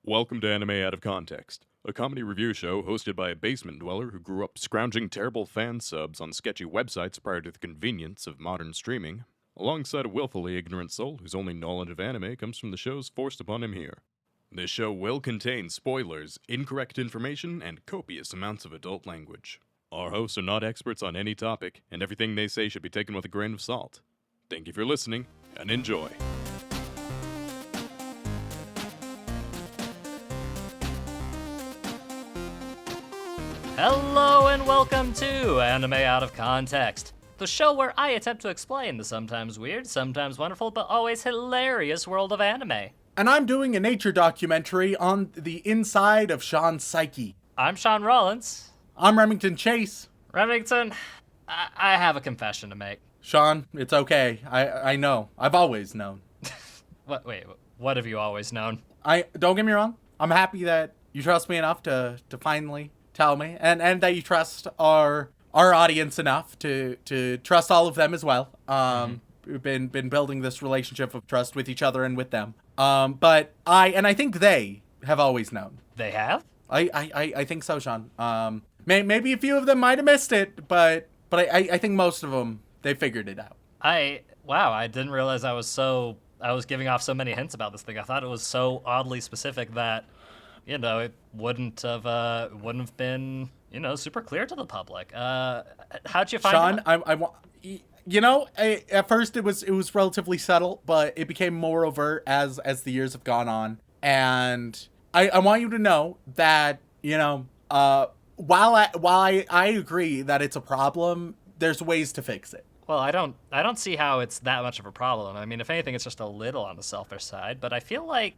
Welcome to Anime Out of Context, a comedy review show hosted by a basement dweller who grew up scrounging terrible fan subs on sketchy websites prior to the convenience of modern streaming, alongside a willfully ignorant soul whose only knowledge of anime comes from the shows forced upon him here. This show will contain spoilers, incorrect information, and copious amounts of adult language. Our hosts are not experts on any topic, and everything they say should be taken with a grain of salt. Thank you for listening, and enjoy. Hello and welcome to Anime Out of Context, the show where I attempt to explain the sometimes weird, sometimes wonderful, but always hilarious world of anime. And I'm doing a nature documentary on the inside of Shaun's psyche. I'm Shaun Rollins. I'm Remington Chase. Remington, I have a confession to make. Shaun, it's okay. I know. I've always known. What have you always known? Don't get me wrong. I'm happy that you trust me enough to finally tell me, and that you trust our audience enough to trust all of them as well. We've been building this relationship of trust with each other and with them. But I think they have always known. They have? I think so, Shaun. Maybe a few of them might have missed it, but I think most of them, they figured it out. Wow, I didn't realize I was giving off so many hints about this thing. I thought it was so oddly specific that, it wouldn't have been, super clear to the public. How'd you find out? Shaun, at first it was relatively subtle, but it became more overt as the years have gone on. And I want you to know that, while I agree that it's a problem, there's ways to fix it. Well, I don't see how it's that much of a problem. I mean, if anything, it's just a little on the selfish side. But I feel like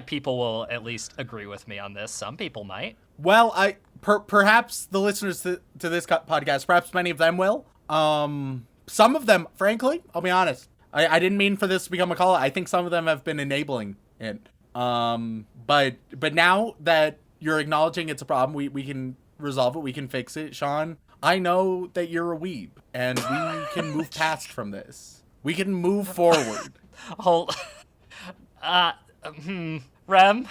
people will at least agree with me on this. Some people might. Well, perhaps the listeners to this podcast, perhaps many of them will. Some of them, frankly, I'll be honest, I didn't mean for this to become a call. I think some of them have been enabling it. But now that you're acknowledging it's a problem, we can resolve it. We can fix it, Shaun. I know that you're a weeb, and we can move past from this. We can move forward. Rem?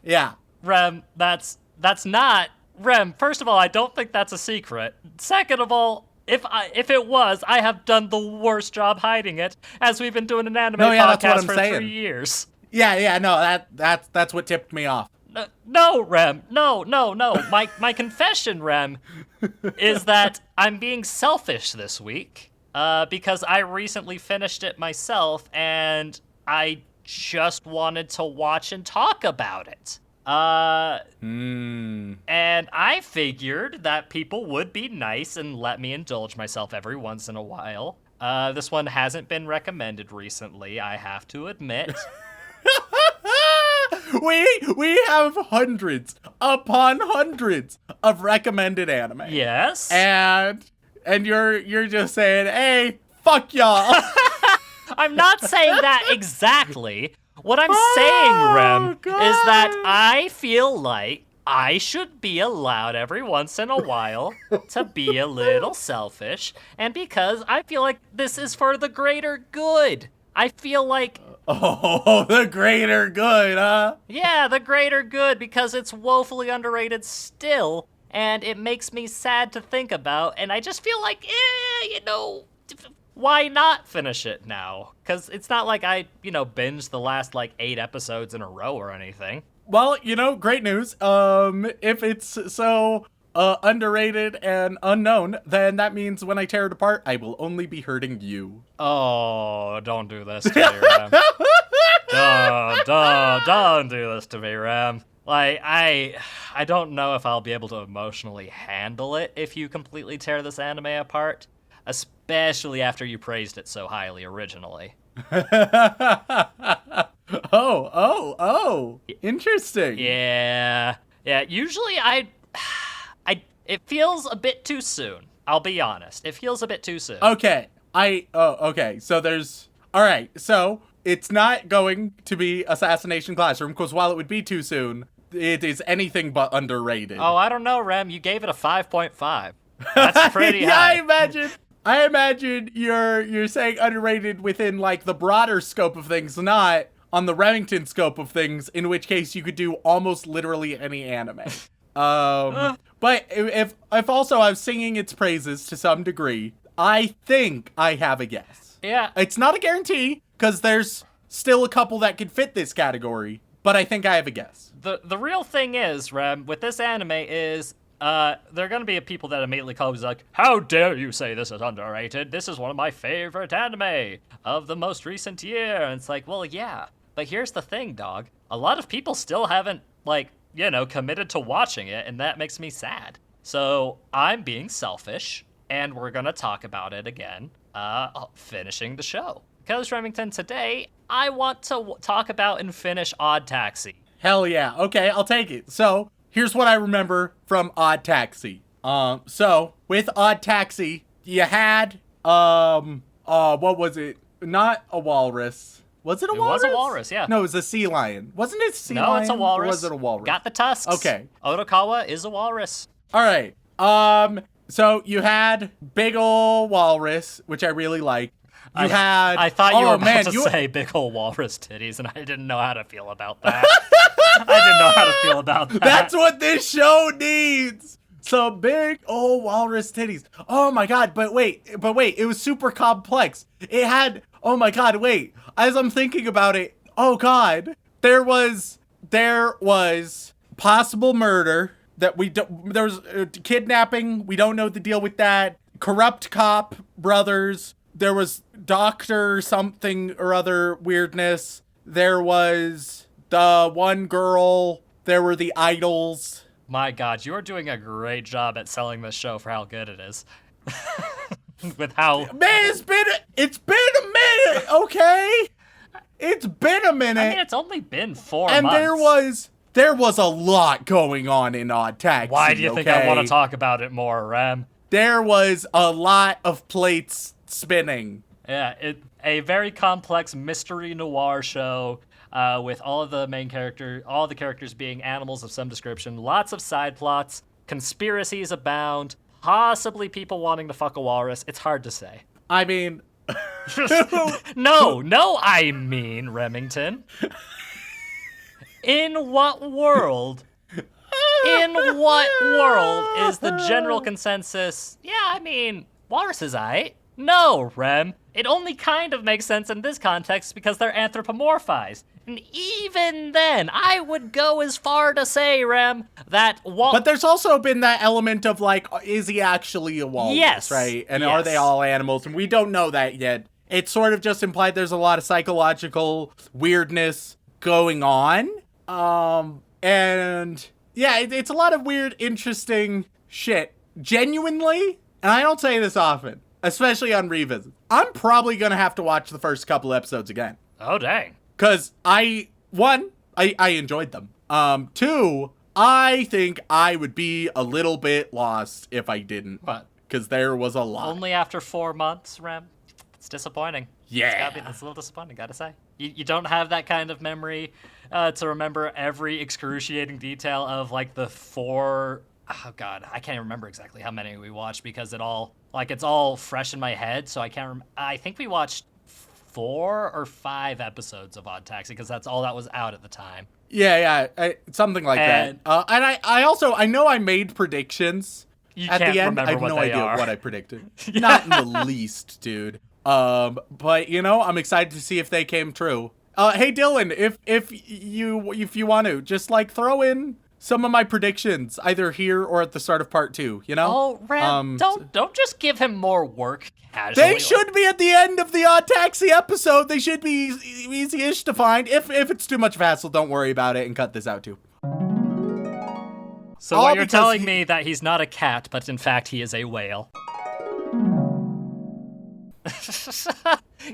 Yeah. Rem, that's not... Rem, first of all, I don't think that's a secret. Second of all, if it was, I have done the worst job hiding it, as we've been doing an anime podcast for 3 years. Yeah, no, that's what tipped me off. No, Rem. No. My confession, Rem, is that I'm being selfish this week because I recently finished it myself and I just wanted to watch and talk about it. And I figured that people would be nice and let me indulge myself every once in a while. This one hasn't been recommended recently, I have to admit. We have hundreds upon hundreds of recommended anime. Yes. And you're just saying, hey, fuck y'all. I'm not saying that exactly. What I'm saying, Rem, is that I feel like I should be allowed every once in a while to be a little selfish, and because I feel like this is for the greater good. I feel like... Oh, the greater good, huh? Yeah, the greater good, because it's woefully underrated still, and it makes me sad to think about, and I just feel like, why not finish it now? Because it's not like I, binged the last, 8 episodes in a row or anything. Well, great news. If it's so underrated and unknown, then that means when I tear it apart, I will only be hurting you. Oh, don't do this to me, Ram. Don't do this to me, Ram. I don't know if I'll be able to emotionally handle it if you completely tear this anime apart, especially after you praised it so highly originally. Oh, interesting. Yeah, usually it feels a bit too soon. I'll be honest. It feels a bit too soon. Okay. Okay. So it's not going to be Assassination Classroom, because while it would be too soon, it is anything but underrated. Oh, I don't know, Rem. You gave it a 5.5. That's pretty high. I imagine you're saying underrated within, the broader scope of things, not on the Remington scope of things, in which case you could do almost literally any anime. But if also I was singing its praises to some degree, I think I have a guess. Yeah. It's not a guarantee, because there's still a couple that could fit this category, but I think I have a guess. The real thing is, Rem, with this anime is, there are going to be people that immediately call me like, how dare you say this is underrated? This is one of my favorite anime of the most recent year. And it's like, well, yeah, but here's the thing, dog. A lot of people still haven't, like, you know, committed to watching it, and that makes me sad. So I'm being selfish, and we're going to talk about it again, finishing the show. Because, Remington, today, I want to talk about and finish Odd Taxi. Hell yeah. Okay, I'll take it. So, here's what I remember from Odd Taxi. So, with Odd Taxi, you had, what was it? Not a walrus. Was it a walrus? It was a walrus, yeah. No, it was a sea lion. Wasn't it a sea lion? No, it's a walrus. Or was it a walrus? Got the tusks. Okay. Otokawa is a walrus. All right. So you had big ol' walrus, which I really like. I thought you were about to say big ol' walrus titties, and I didn't know how to feel about that. I didn't know how to feel about that. That's what this show needs. Some big old walrus titties. Oh my god, but wait, it was super complex. It had, oh my god, wait. As I'm thinking about it, oh god, there was possible murder that there was kidnapping. We don't know the deal with that. Corrupt cop brothers. There was doctor something or other weirdness. There was the one girl. There were the idols. My god, you are doing a great job at selling this show for how good it is. With how... Man, it's been a minute, okay? It's been a minute. I mean, it's only been 4 months. And there was a lot going on in Odd Taxi. Why do you think I want to talk about it more, Rem? There was a lot of plates spinning. Yeah, a very complex mystery noir show with all the characters being animals of some description, lots of side plots, conspiracies abound, possibly people wanting to fuck a walrus. It's hard to say. I mean... No, I mean, Remington. In what world is the general consensus? Yeah, I mean, walrus is aight. No, Rem. It only kind of makes sense in this context because they're anthropomorphized. And even then, I would go as far to say, Rem, that... But there's also been that element of, like, is he actually a walrus, yes, right? And yes. Are they all animals? And we don't know that yet. It's sort of just implied there's a lot of psychological weirdness going on. And, yeah, it's a lot of weird, interesting shit. Genuinely, and I don't say this often, especially on revisits, I'm probably going to have to watch the first couple episodes again. Oh, dang. Because I enjoyed them. 2, I think I would be a little bit lost if I didn't. What? Because there was a lot. Only after 4 months, Rem? It's disappointing. Yeah. It's a little disappointing, gotta say. You don't have that kind of memory to remember every excruciating detail of, like, the 4... Oh, God, I can't remember exactly how many we watched because it's all fresh in my head, so I can't remember. I think we watched 4 or 5 episodes of Odd Taxi because that's all that was out at the time. Yeah, something like that. And I know I made predictions at the end. I have no idea what I predicted. Yeah. Not in the least, dude. But you know, I'm excited to see if they came true. Hey Dylan, if you want to, just like throw in some of my predictions either here or at the start of part 2, you know? Oh, Ram, don't just give him more work casually. They should be at the end of the Odd Taxi episode. They should be easy-ish to find. If it's too much of a hassle, don't worry about it and cut this out too. So what you're telling me that he's not a cat, but in fact he is a whale.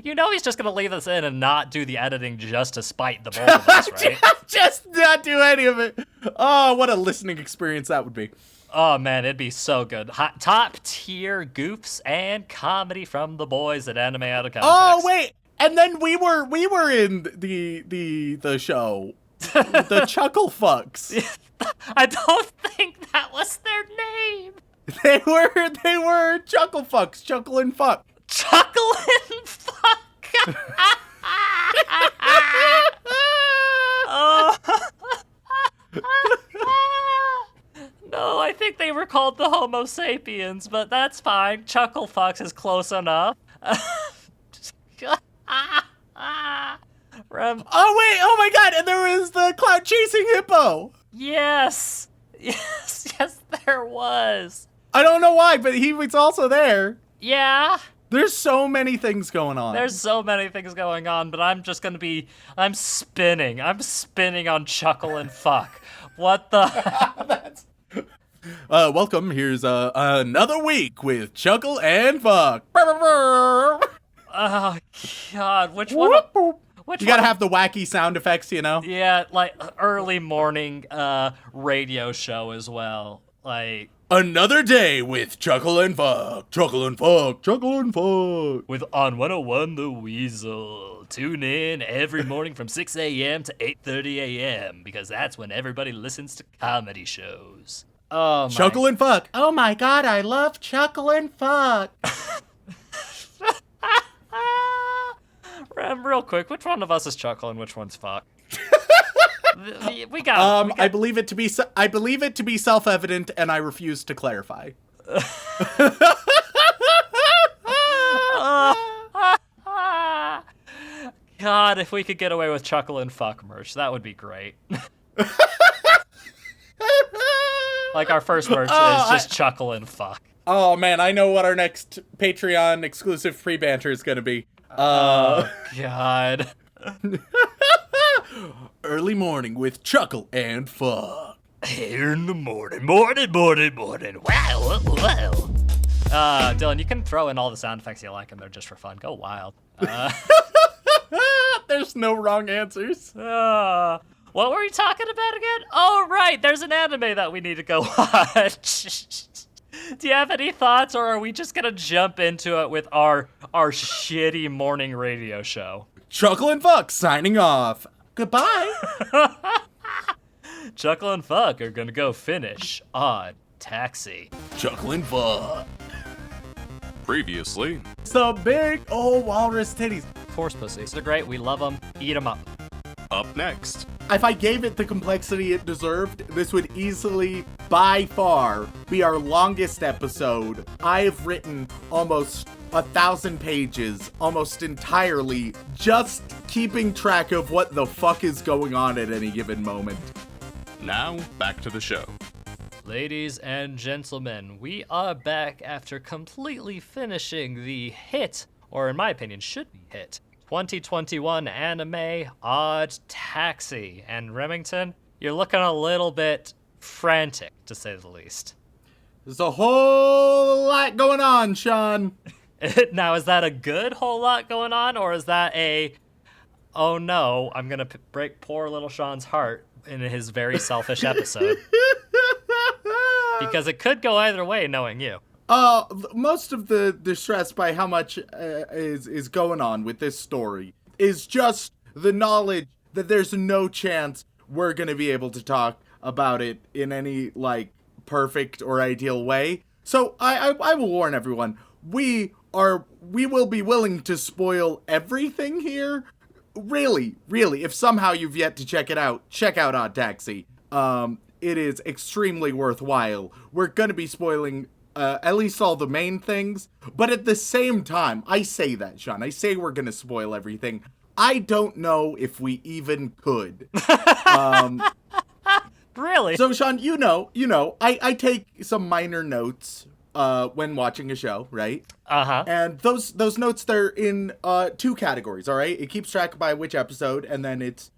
You know he's just going to leave this in and not do the editing just to spite the both of us, right? Just not do any of it. Oh, what a listening experience that would be. Oh, man, it'd be so good. Top tier goofs and comedy from the boys at Anime Out of Context. Oh, wait. And then we were in the show. The Chuckle Fucks. I don't think that was their name. They were Chuckle Fucks. Chuckle and Fuck. Chuckle and Fuck. think they were called the Homo sapiens, but that's fine. Chuckle Fox is close enough. Rem, Oh wait! Oh my God! And there was the cloud chasing hippo. yes, there was. I don't know why, but he was also there. Yeah, There's so many things going on. there's so many things going on, but I'm spinning on Chuckle and Fuck. What the? Welcome. Here's another week with Chuckle and Fuck. Oh God, which one? Which You gotta one? have the wacky sound effects, you know? Yeah, like early morning radio show as well. Like Another day with Chuckle and Fuck. Chuckle and Fuck. Chuckle and Fuck. with on 101 The Weasel. Tune in every morning from 6 a.m. to 8:30 a.m. because that's when everybody listens to comedy shows. Oh my. Chuckle and Fuck. Oh my God, I love Chuckle and Fuck. Rem, real quick, which one of us is Chuckle and which one's Fuck? We got. I believe it to be self-evident, and I refuse to clarify. God, if we could get away with Chuckle and Fuck merch, that would be great. Like our first merch is just Chuckle and Fuck. Oh man, I know what our next Patreon exclusive free banter is gonna be. Oh God. Early morning with Chuckle and Fuck. Here in the morning. Wow. Dylan, you can throw in all the sound effects you like, and they're just for fun. Go wild. There's no wrong answers. What were we talking about again? Oh, right. There's an anime that we need to go watch. Do you have any thoughts, or are we just gonna jump into it with our shitty morning radio show? Chuckle and Fuck signing off. Goodbye. Chuckle and Fuck are gonna go finish on Taxi. Chuckle and Fuck. Previously, Some big old walrus titties. Horse pussies. They're great. We love them. Eat them up. up next. If I gave it the complexity it deserved, this would easily, by far, be our longest episode. I have written almost 1,000 pages, almost entirely, just keeping track of what the fuck is going on at any given moment. Now, back to the show. Ladies and gentlemen, we are back after completely finishing the hit, or in my opinion, should be hit, 2021 anime Odd Taxi. And Remington, you're looking a little bit frantic, to say the least. There's a whole lot going on, Shaun. Now, is that a good whole lot going on, or is that a, oh no, I'm gonna break poor little Shaun's heart in his very selfish episode? Because it could go either way, knowing you. Most of the distress by how much is going on with this story is just the knowledge that there's no chance we're gonna be able to talk about it in any, like, perfect or ideal way. So I will warn everyone, we will be willing to spoil everything here. Really, if somehow you've yet to check it out, check out Odd Taxi. It is extremely worthwhile. We're gonna be spoiling at least all the main things, but at the same time, I say that, Shaun, I say we're gonna spoil everything. I don't know if we even could. Really? So, Shaun, you know, I take some minor notes when watching a show, right? Uh-huh. And those notes, they're in two categories, all right? It keeps track by which episode, and then it's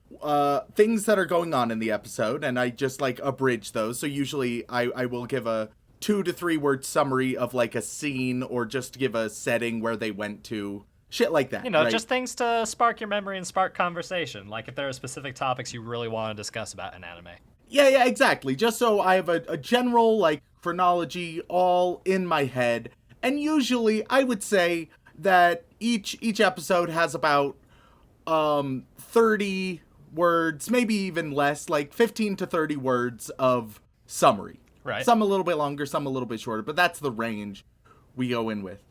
things that are going on in the episode, and I just, like, abridge those. So usually I will give a 2 to 3 word summary of, like, a scene, or just give a setting where they went to. Shit like that, You know, right? just things to spark your memory and spark conversation. Like if there are specific topics you really want to discuss about in anime. Yeah, exactly. Just so I have a general, like, chronology all in my head. And usually I would say that each episode has about 30 words, maybe even less, like 15 to 30 words of summary. Right. Some a little bit longer, some a little bit shorter, but that's the range we go in with.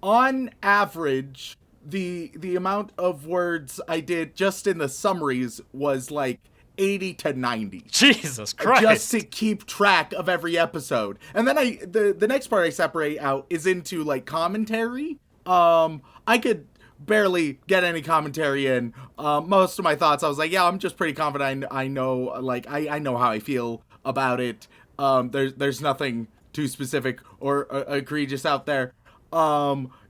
On average, the amount of words I did just in the summaries was like 80 to 90. Jesus Christ. Just to keep track of every episode. And then the next part I separate out is into like commentary. I could barely get any commentary in. Most of my thoughts, I was like, yeah, I'm just pretty confident. I know, like, I know how I feel about it. There's nothing too specific or egregious out there.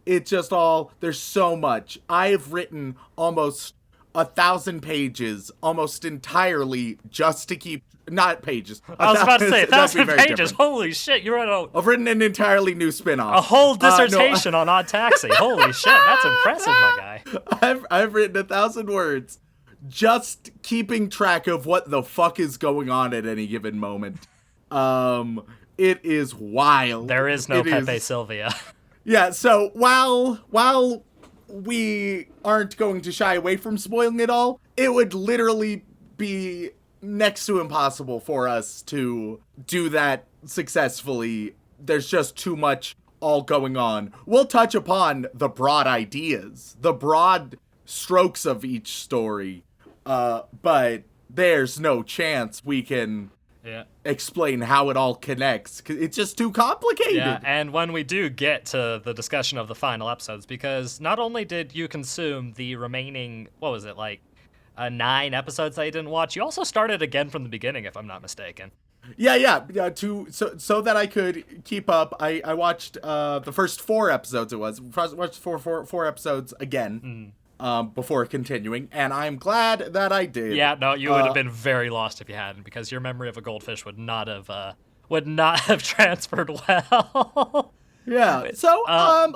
It's just all, there's so much. I've written almost 1,000 pages, almost entirely just to keep, not pages. I was about to say, 1,000 pages. Different. Holy shit, you wrote I've written an entirely new spin-off. a whole dissertation on Odd Taxi. Holy shit, that's impressive, my guy. I've written 1,000 words just keeping track of what the fuck is going on at any given moment. It is wild. There is no Pepe Sylvia. Yeah, so while we aren't going to shy away from spoiling it all, it would literally be next to impossible for us to do that successfully. There's just too much all going on. We'll touch upon the broad ideas, the broad strokes of each story, but there's no chance we can explain how it all connects. It's just too complicated. Yeah, and when we do get to the discussion of the final episodes, because not only did you consume the remaining, 9 episodes that you didn't watch, you also started again from the beginning, if I'm not mistaken. Yeah. So that I could keep up, I watched the first 4 episodes. Watched four episodes again. Before continuing, and I'm glad that I did. Yeah, no, you would have been very lost if you hadn't, because your memory of a goldfish would not have transferred well. Yeah. So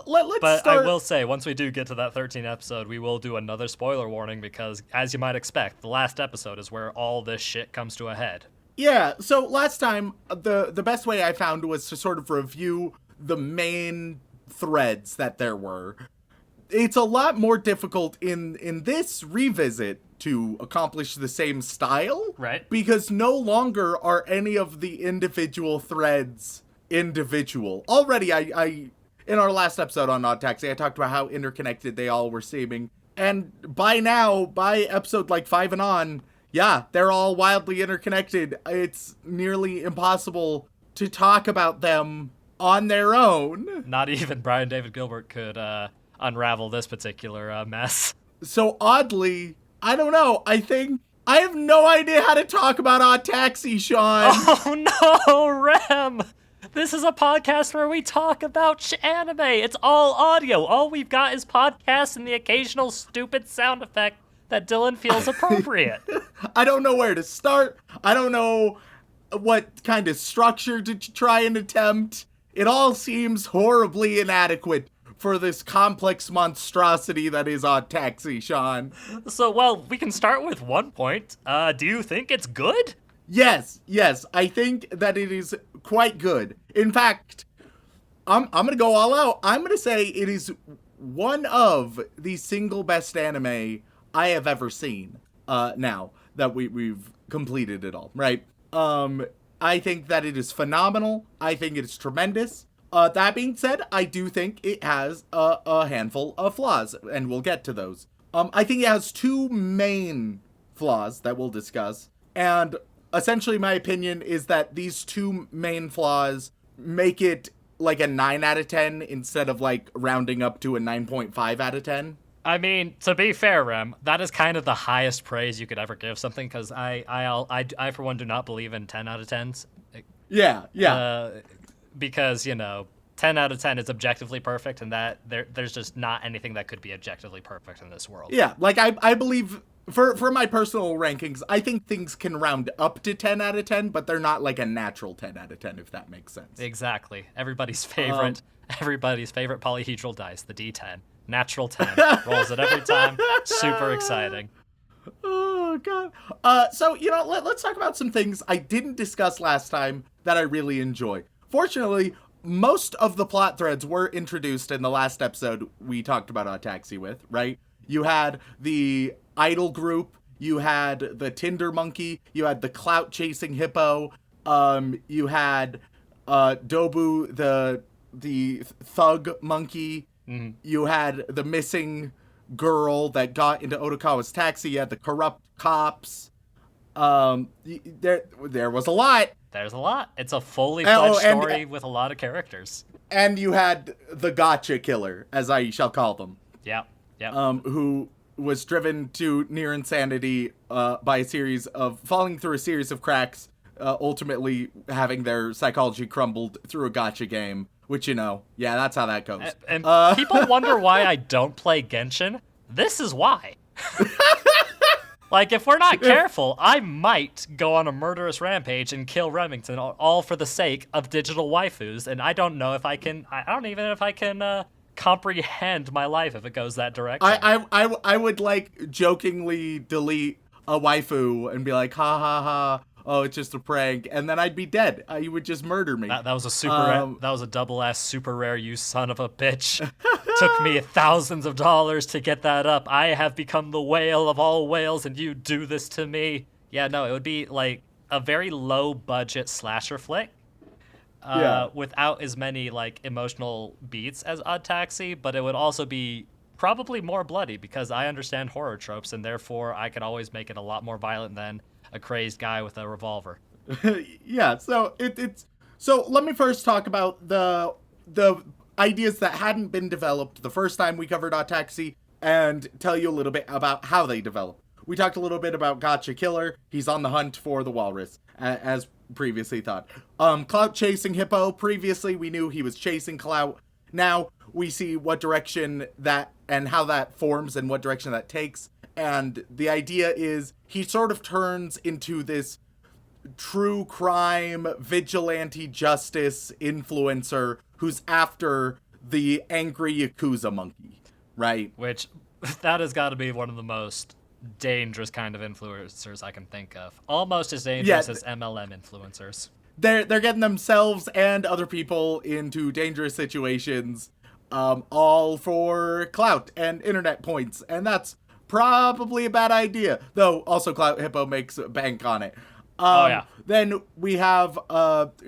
let's but start. I will say, once we do get to that 13th episode, we will do another spoiler warning, because as you might expect, the last episode is where all this shit comes to a head. Yeah. So last time, the best way I found was to sort of review the main threads that there were. It's a lot more difficult in this revisit to accomplish the same style. Right. Because no longer are any of the individual threads individual. Already, I in our last episode on Odd Taxi, I talked about how interconnected they all were seeming. And by now, by episode 5 and on, yeah, they're all wildly interconnected. It's nearly impossible to talk about them on their own. Not even Brian David Gilbert could unravel this particular mess. So oddly, I don't know, I think I have no idea how to talk about Odd Taxi, Shaun. Oh no, Rem! This is a podcast where we talk about anime. It's all audio. All we've got is podcasts and the occasional stupid sound effect that Dylan feels appropriate. I don't know where to start. I don't know what kind of structure to try and attempt. It all seems horribly inadequate for this complex monstrosity that is Odd Taxi, Shaun. So, well, we can start with one point. Do you think it's good? Yes, I think that it is quite good. In fact, I'm gonna go all out. I'm gonna say it is one of the single best anime I have ever seen, now that we've completed it all, right? I think that it is phenomenal. I think it is tremendous. That being said, I do think it has a handful of flaws, and we'll get to those. I think it has 2 main flaws that we'll discuss, and essentially my opinion is that these 2 main flaws make it like a 9 out of 10 instead of rounding up to a 9.5 out of 10. I mean, to be fair, Rem, that is kind of the highest praise you could ever give something, because I for one do not believe in 10 out of 10s. Yeah. Because, 10 out of 10 is objectively perfect, and that there's just not anything that could be objectively perfect in this world. Yeah, I believe, for my personal rankings, I think things can round up to 10 out of 10, but they're not a natural 10 out of 10, if that makes sense. Exactly. Everybody's favorite polyhedral dice, the D10. Natural 10. Rolls it every time. Super exciting. Oh, God. So, let's talk about some things I didn't discuss last time that I really enjoy. Fortunately, most of the plot threads were introduced in the last episode we talked about Odd Taxi with, right? You had the idol group, you had the Tinder monkey, you had the clout-chasing hippo, you had Dobu, the thug monkey, you had the missing girl that got into Otokawa's taxi, you had the corrupt cops, There was a lot. There's a lot. It's a fully fledged story with a lot of characters. And you had the gotcha killer, as I shall call them. Yeah. Who was driven to near insanity by a series of falling through a series of cracks, ultimately having their psychology crumbled through a gotcha game. Which, that's how that goes. And people wonder why I don't play Genshin. This is why. Like, if we're not careful, I might go on a murderous rampage and kill Remington, all for the sake of digital waifus. And I don't know if I can. I don't even know if I can comprehend my life if it goes that direction. I would like jokingly delete a waifu and be like, ha ha ha. Oh, it's just a prank, and then I'd be dead. You would just murder me. That was that was a double-ass super rare, you son of a bitch. Took me thousands of dollars to get that up. I have become the whale of all whales, and you do this to me. Yeah, no, it would be like a very low-budget slasher flick. Without as many like emotional beats as Odd Taxi, but it would also be probably more bloody because I understand horror tropes, and therefore I could always make it a lot more violent than a crazed guy with a revolver. Yeah, so so let me first talk about the ideas that hadn't been developed the first time we covered Odd Taxi and tell you a little bit about how they developed. We talked a little bit about Gotcha Killer. He's on the hunt for the walrus, as previously thought. Clout chasing Hippo. Previously, we knew he was chasing Clout. Now we see what direction that and how that forms and what direction that takes. And the idea is he sort of turns into this true crime vigilante justice influencer who's after the angry Yakuza monkey, right? Which, that has got to be one of the most dangerous kind of influencers I can think of. Almost as dangerous as MLM influencers. They're getting themselves and other people into dangerous situations, all for clout and internet points, and that's probably a bad idea. Though also Clout Hippo makes a bank on it. Then we have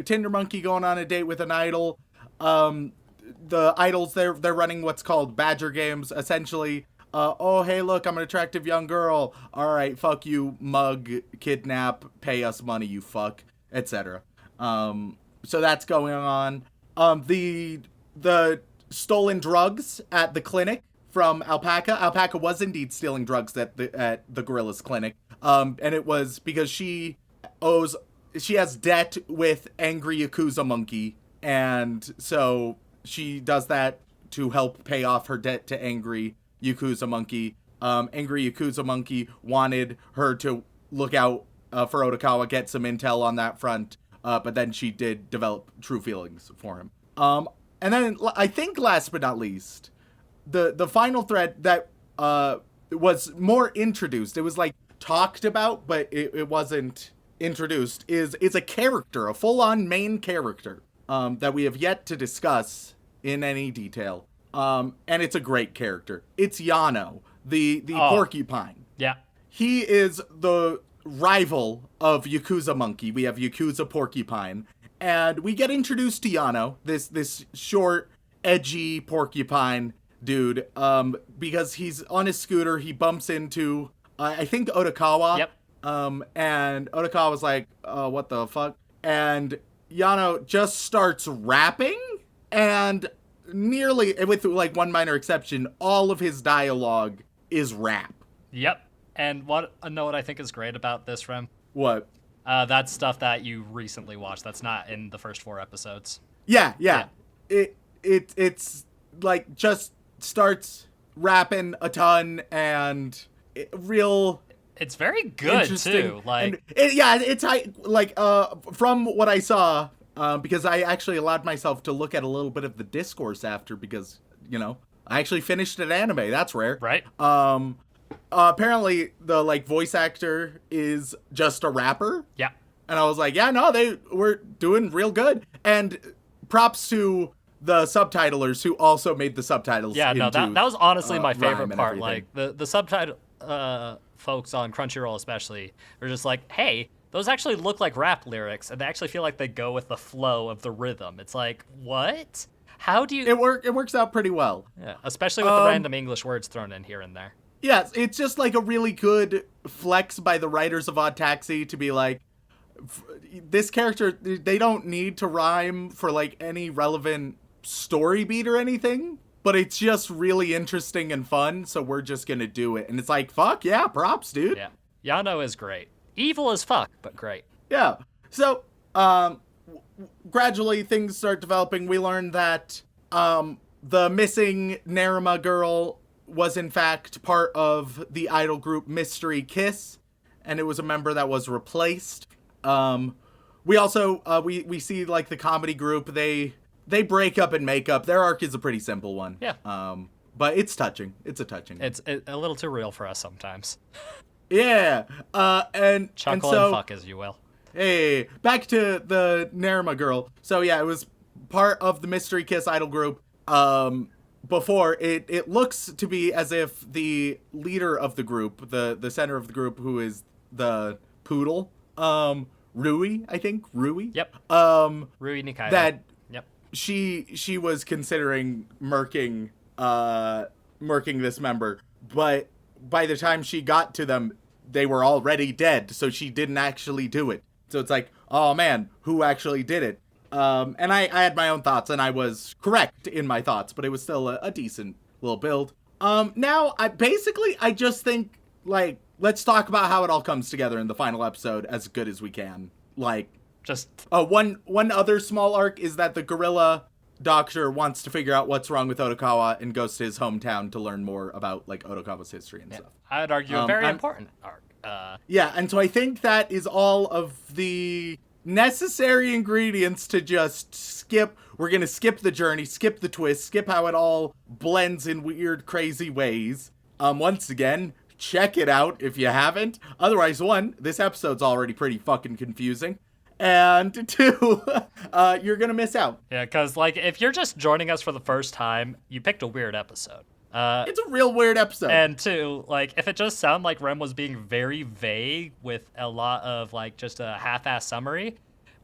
Tinder Monkey going on a date with an idol. The idols, they're running what's called badger games, essentially. Oh, hey, look, I'm an attractive young girl. All right, fuck you, mug, kidnap, pay us money, you fuck, etc. So that's going on. The stolen drugs at the clinic from Alpaca. Alpaca was indeed stealing drugs at the gorilla's clinic. And it was because she has debt with angry Yakuza monkey. And so she does that to help pay off her debt to angry Yakuza monkey. Angry Yakuza monkey wanted her to look out for Otakawa, get some intel on that front. But then she did develop true feelings for him. And then I think last but not least, the final thread that was more introduced, it was like talked about, but it wasn't introduced, is a character, a full-on main character that we have yet to discuss in any detail. And it's a great character. It's Yano, the porcupine. Yeah. He is the rival of Yakuza Monkey. We have Yakuza Porcupine. And we get introduced to Yano, this short, edgy porcupine dude, because he's on his scooter. He bumps into, I think, Otakawa. Yep. And Otakawa's like, what the fuck? And Yano just starts rapping, and nearly, with like one minor exception, all of his dialogue is rap. Yep. And what I think is great about this, Rem? What? That's stuff that you recently watched. That's not in the first 4 episodes. Yeah. It's like just starts rapping a ton and real. It's very good too. Like, it's like from what I saw, because I actually allowed myself to look at a little bit of the discourse after, because I actually finished an anime. That's rare, right? Apparently the voice actor is just a rapper. Yeah. And I was like, yeah, no, they were doing real good. And props to the subtitlers who also made the subtitles. Yeah, no, that was honestly my favorite part. Everything. Like the subtitle folks on Crunchyroll especially are just like, hey, those actually look like rap lyrics, and they actually feel like they go with the flow of the rhythm. It's like, what? How do you? It works out pretty well. Yeah, especially with the random English words thrown in here and there. Yes, it's just like a really good flex by the writers of Odd Taxi to be like, this character, they don't need to rhyme for like any relevant story beat or anything, but it's just really interesting and fun, so we're just gonna do it. And it's like, fuck yeah, props, dude. Yeah. Yano is great. Evil as fuck, but great. Yeah. So, gradually things start developing. We learn that the missing Naruma girl was in fact part of the idol group Mystery Kiss, and it was a member that was replaced. We also we see like the comedy group, they break up and make up. Their arc is a pretty simple one. Yeah. But it's touching. It's a touching. It's a little too real for us sometimes. Yeah. And Chuckle and, so, and fuck, as you will. Hey, back to the Naruma girl. So yeah, it was part of the Mystery Kiss idol group. Before it looks to be as if the leader of the group, the center of the group, who is the poodle, Rui, I think. Rui? Yep. Rui Nikaido. That Yep. she was considering murking this member, but by the time she got to them, they were already dead, so she didn't actually do it. So it's like, oh man, who actually did it? And I had my own thoughts, and I was correct in my thoughts, but it was still a decent little build. Now, I just think, like, let's talk about how it all comes together in the final episode as good as we can. Like, Just one other small arc is that the gorilla doctor wants to figure out what's wrong with Otokawa and goes to his hometown to learn more about, like, Otokawa's history and stuff. I'd argue a very important arc. Yeah, and so I think that is all of the necessary ingredients to just skip. We're going to skip the journey, skip the twist, skip how it all blends in weird, crazy ways. Once again, check it out if you haven't. Otherwise, one, this episode's already pretty fucking confusing. And two, you're going to miss out. Yeah, because, like, if you're just joining us for the first time, you picked a weird episode. It's a real weird episode. And two, like, if it just sounded like Rem was being very vague with a lot of, like, just a half-ass summary,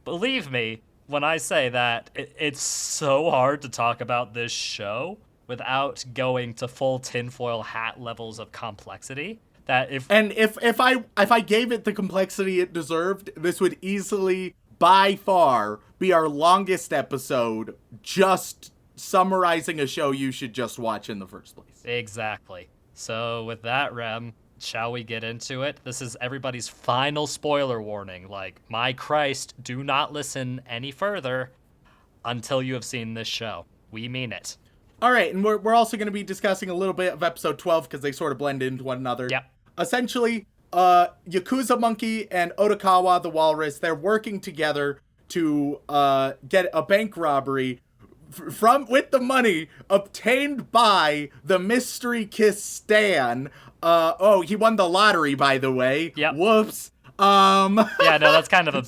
believe me when I say that it's so hard to talk about this show without going to full tinfoil hat levels of complexity. That if I gave it the complexity it deserved, this would easily, by far, be our longest episode, just summarizing a show you should just watch in the first place. Exactly. So with that, Rem, shall we get into it? This is everybody's final spoiler warning. Like, my Christ, do not listen any further until you have seen this show. We mean it. All right, and we're also going to be discussing a little bit of episode 12 because they sort of blend into one another. Yep. Essentially, Yakuza Monkey and Otokawa the Walrus, they're working together to get a bank robbery with the money obtained by the Mystery Kiss Stan. He won the lottery, by the way. Yep. Whoops. Yeah, no, that's kind of a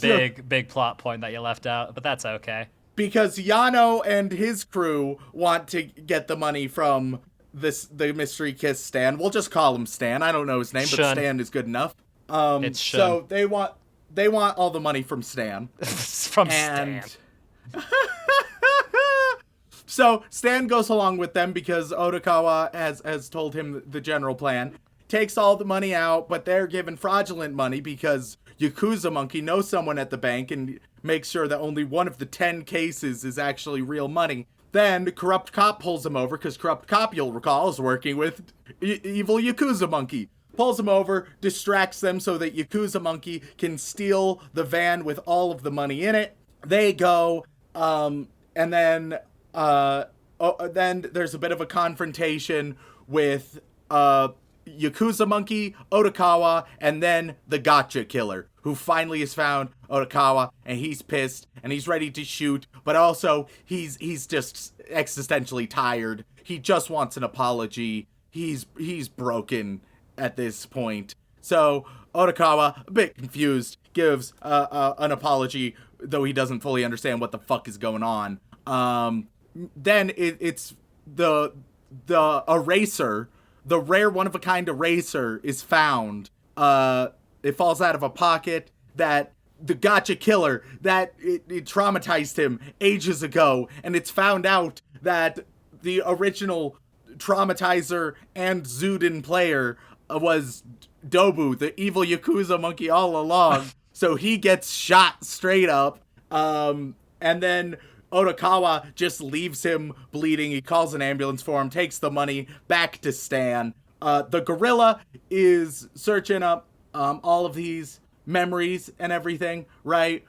big plot point that you left out, but that's okay. Because Yano and his crew want to get the money from the Mystery Kiss Stan. We'll just call him Stan. I don't know his name, Shun. but Stan is good enough. It's Shun. So they want all the money from Stan. From Stan. So Stan goes along with them because Otokawa has told him the general plan. Takes all the money out, but they're given fraudulent money because Yakuza Monkey knows someone at the bank and makes sure that only one of the 10 cases is actually real money. Then Corrupt Cop pulls him over because Corrupt Cop, you'll recall, is working with evil Yakuza Monkey. Pulls him over, distracts them so that Yakuza Monkey can steal the van with all of the money in it. They go, and then there's a bit of a confrontation with Yakuza Monkey, Otokawa, and then the gotcha killer, who finally has found Otokawa, and he's pissed, and he's ready to shoot, but also he's just existentially tired. He just wants an apology. He's broken at this point. So Otokawa, a bit confused, gives an apology, though he doesn't fully understand what the fuck is going on. Then it's the eraser. The rare one-of-a-kind eraser is found. It falls out of a pocket that the gotcha killer, that it traumatized him ages ago. And it's found out that the original traumatizer and Zuden player was Dobu, the evil Yakuza monkey all along. So he gets shot straight up. And then Otokawa just leaves him bleeding. He calls an ambulance for him, takes the money back to Stan. The gorilla is searching up all of these memories and everything, right?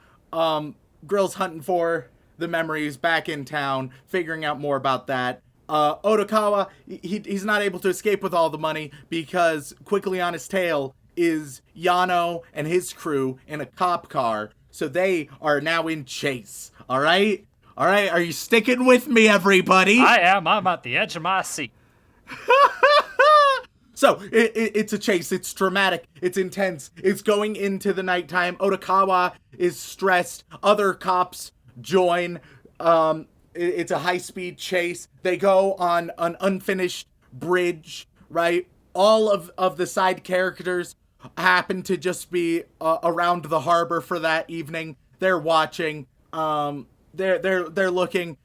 Grill's hunting for the memories back in town, figuring out more about that. Otokawa, he's not able to escape with all the money because quickly on his tail is Yano and his crew in a cop car. So they are now in chase. All right? Are you sticking with me, everybody? I am. I'm at the edge of my seat. So it's a chase. It's dramatic. It's intense. It's going into the nighttime. Otokawa is stressed. Other cops join. It's a high-speed chase. They go on an unfinished bridge, right? All of the side characters happen to just be around the harbor for that evening. They're watching. They're looking.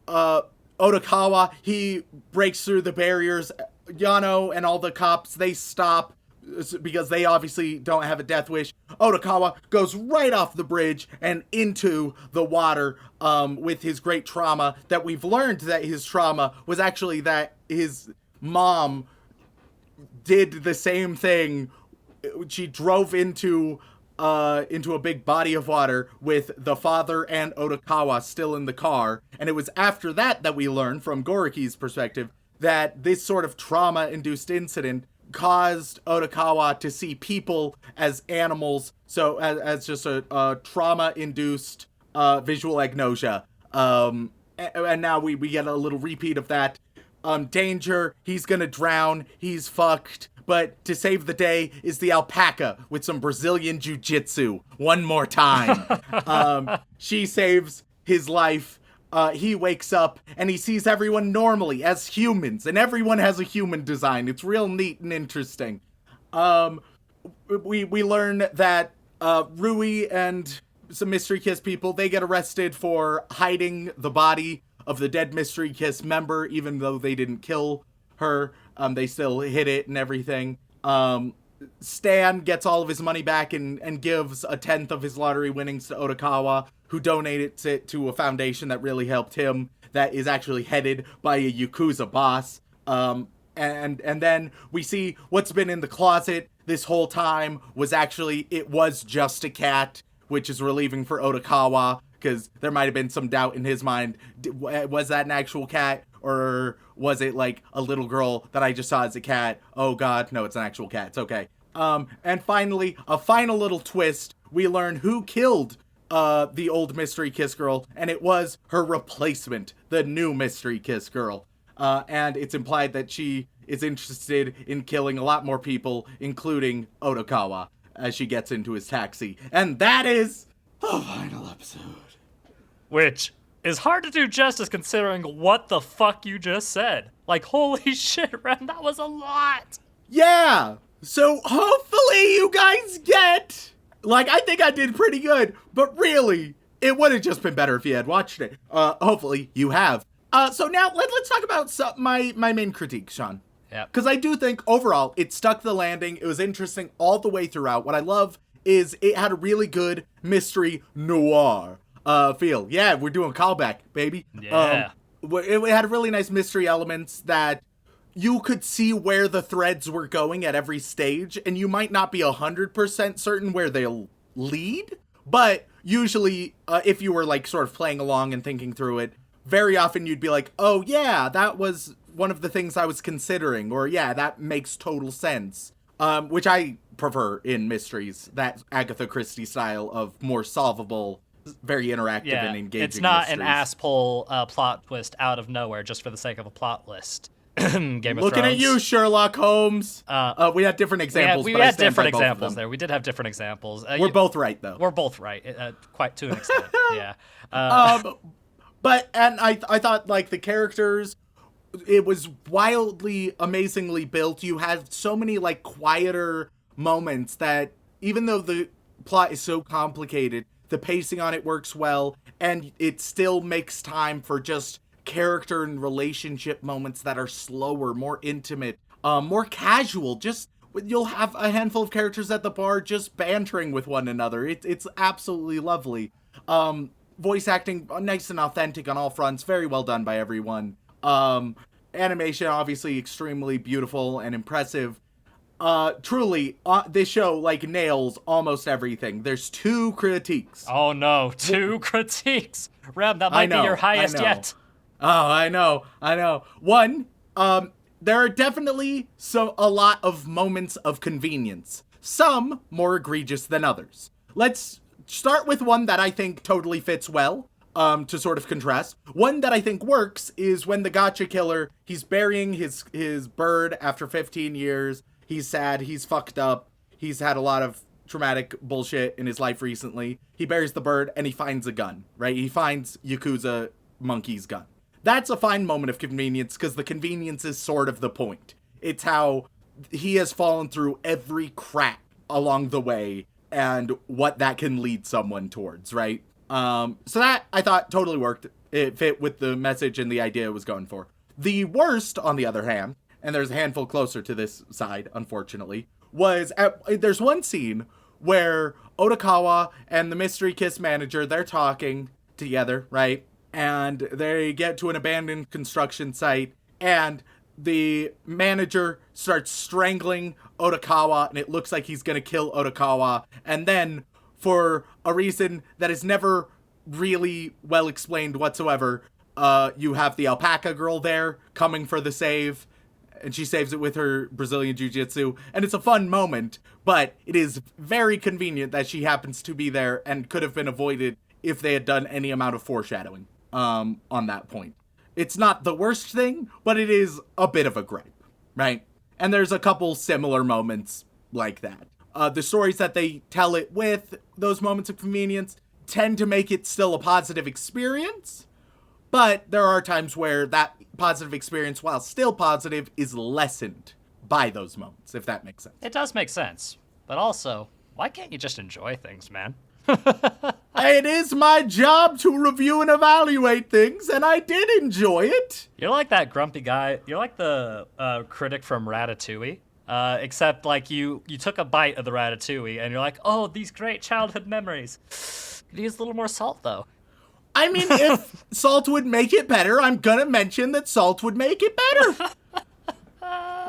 Otokawa, he breaks through the barriers. Yano and all the cops, they stop because they obviously don't have a death wish. Otokawa goes right off the bridge and into the water with his great trauma that we've learned that his trauma was actually that his mom did the same thing. She drove into a big body of water with the father and Otokawa still in the car. And it was after that we learned from Goriki's perspective that this sort of trauma-induced incident caused Otokawa to see people as animals, so as just a trauma-induced visual agnosia. And now we get a little repeat of that. Danger, he's gonna drown, he's fucked, but to save the day is the alpaca with some Brazilian jiu-jitsu one more time. She saves his life. He wakes up and he sees everyone normally as humans, and everyone has a human design. It's real neat and interesting. We learn that Rui and some Mystery Kiss people, they get arrested for hiding the body of the dead Mystery Kiss member, even though they didn't kill her. They still hid it and everything. Stan gets all of his money back and gives a 10th of his lottery winnings to Otokawa, who donated it to a foundation that really helped him, that is actually headed by a Yakuza boss. And then we see what's been in the closet this whole time it was just a cat, which is relieving for Otokawa, because there might have been some doubt in his mind. Was that an actual cat? Or was it like a little girl that I just saw as a cat? Oh god, no, it's an actual cat. It's okay. And finally, a final little twist. We learn who killed the old Mystery Kiss girl, and it was her replacement, the new Mystery Kiss girl. And it's implied that she is interested in killing a lot more people, including Otokawa, as she gets into his taxi. And that is the final episode. Which is hard to do justice considering what the fuck you just said. Like, holy shit, Ren, that was a lot. Yeah. So hopefully you guys get... I think I did pretty good, but really, it would have just been better if you had watched it. Hopefully you have. So now let's talk about my main critique, Shaun. Yeah. Because I do think overall it stuck the landing. It was interesting all the way throughout. What I love is it had a really good mystery noir feel. Yeah, we're doing a callback, baby. Yeah. It had really nice mystery elements that you could see where the threads were going at every stage, and you might not be 100% certain where they'll lead, but usually, if you were sort of playing along and thinking through it, very often you'd be like, oh yeah, that was one of the things I was considering, or yeah, that makes total sense. Which I prefer in mysteries, that Agatha Christie style of more solvable, very interactive and engaging it's not mysteries. an asshole plot twist out of nowhere just for the sake of a plot list. Game of Looking Thrones. at you, Sherlock Holmes. We had different examples. We but I had stand different by both of examples them. there. We did have different examples. We're both right, though. We're both right, quite to an extent. Yeah. But I thought the characters, it was wildly, amazingly built. You had so many quieter moments that even though the plot is so complicated, the pacing on it works well, and it still makes time for just character and relationship moments that are slower, more intimate, more casual. Just you'll have a handful of characters at the bar just bantering with one another. It's absolutely lovely. Voice acting nice and authentic on all fronts. Very well done by everyone. Animation obviously extremely beautiful and impressive. Truly, this show like nails almost everything. There's 2 critiques. Oh no, 2 critiques. Rem, that might be your highest yet. Oh, I know. One, there are definitely a lot of moments of convenience. Some more egregious than others. Let's start with one that I think totally fits well, to sort of contrast. One that I think works is when the gotcha killer, he's burying his bird after 15 years. He's sad, he's fucked up, he's had a lot of traumatic bullshit in his life recently. He buries the bird and he finds a gun, right? He finds Yakuza Monkey's gun. That's a fine moment of convenience because the convenience is sort of the point. It's how he has fallen through every crack along the way and what that can lead someone towards, right? So that I thought totally worked. It fit with the message and the idea it was going for. The worst, on the other hand, and there's a handful closer to this side, unfortunately, there's one scene where Otakawa and the Mystery Kiss manager, they're talking together, right? And they get to an abandoned construction site, and the manager starts strangling Otakawa, and it looks like he's gonna kill Otakawa. And then, for a reason that is never really well explained whatsoever, you have the alpaca girl there coming for the save, and she saves it with her Brazilian Jiu-Jitsu, and it's a fun moment, but it is very convenient that she happens to be there and could have been avoided if they had done any amount of foreshadowing on that point. It's not the worst thing, but it is a bit of a gripe, right? And there's a couple similar moments like that. The stories that they tell it with, those moments of convenience, tend to make it still a positive experience, but there are times where that positive experience, while still positive, is lessened by those moments, if that makes sense. It does make sense. But also, why can't you just enjoy things, man? It is my job to review and evaluate things, and I did enjoy it. You're like that grumpy guy. You're like the critic from Ratatouille. Except, like, you took a bite of the Ratatouille, and you're like, oh, these great childhood memories. Could use a little more salt, though. I mean, if salt would make it better, I'm gonna mention that salt would make it better.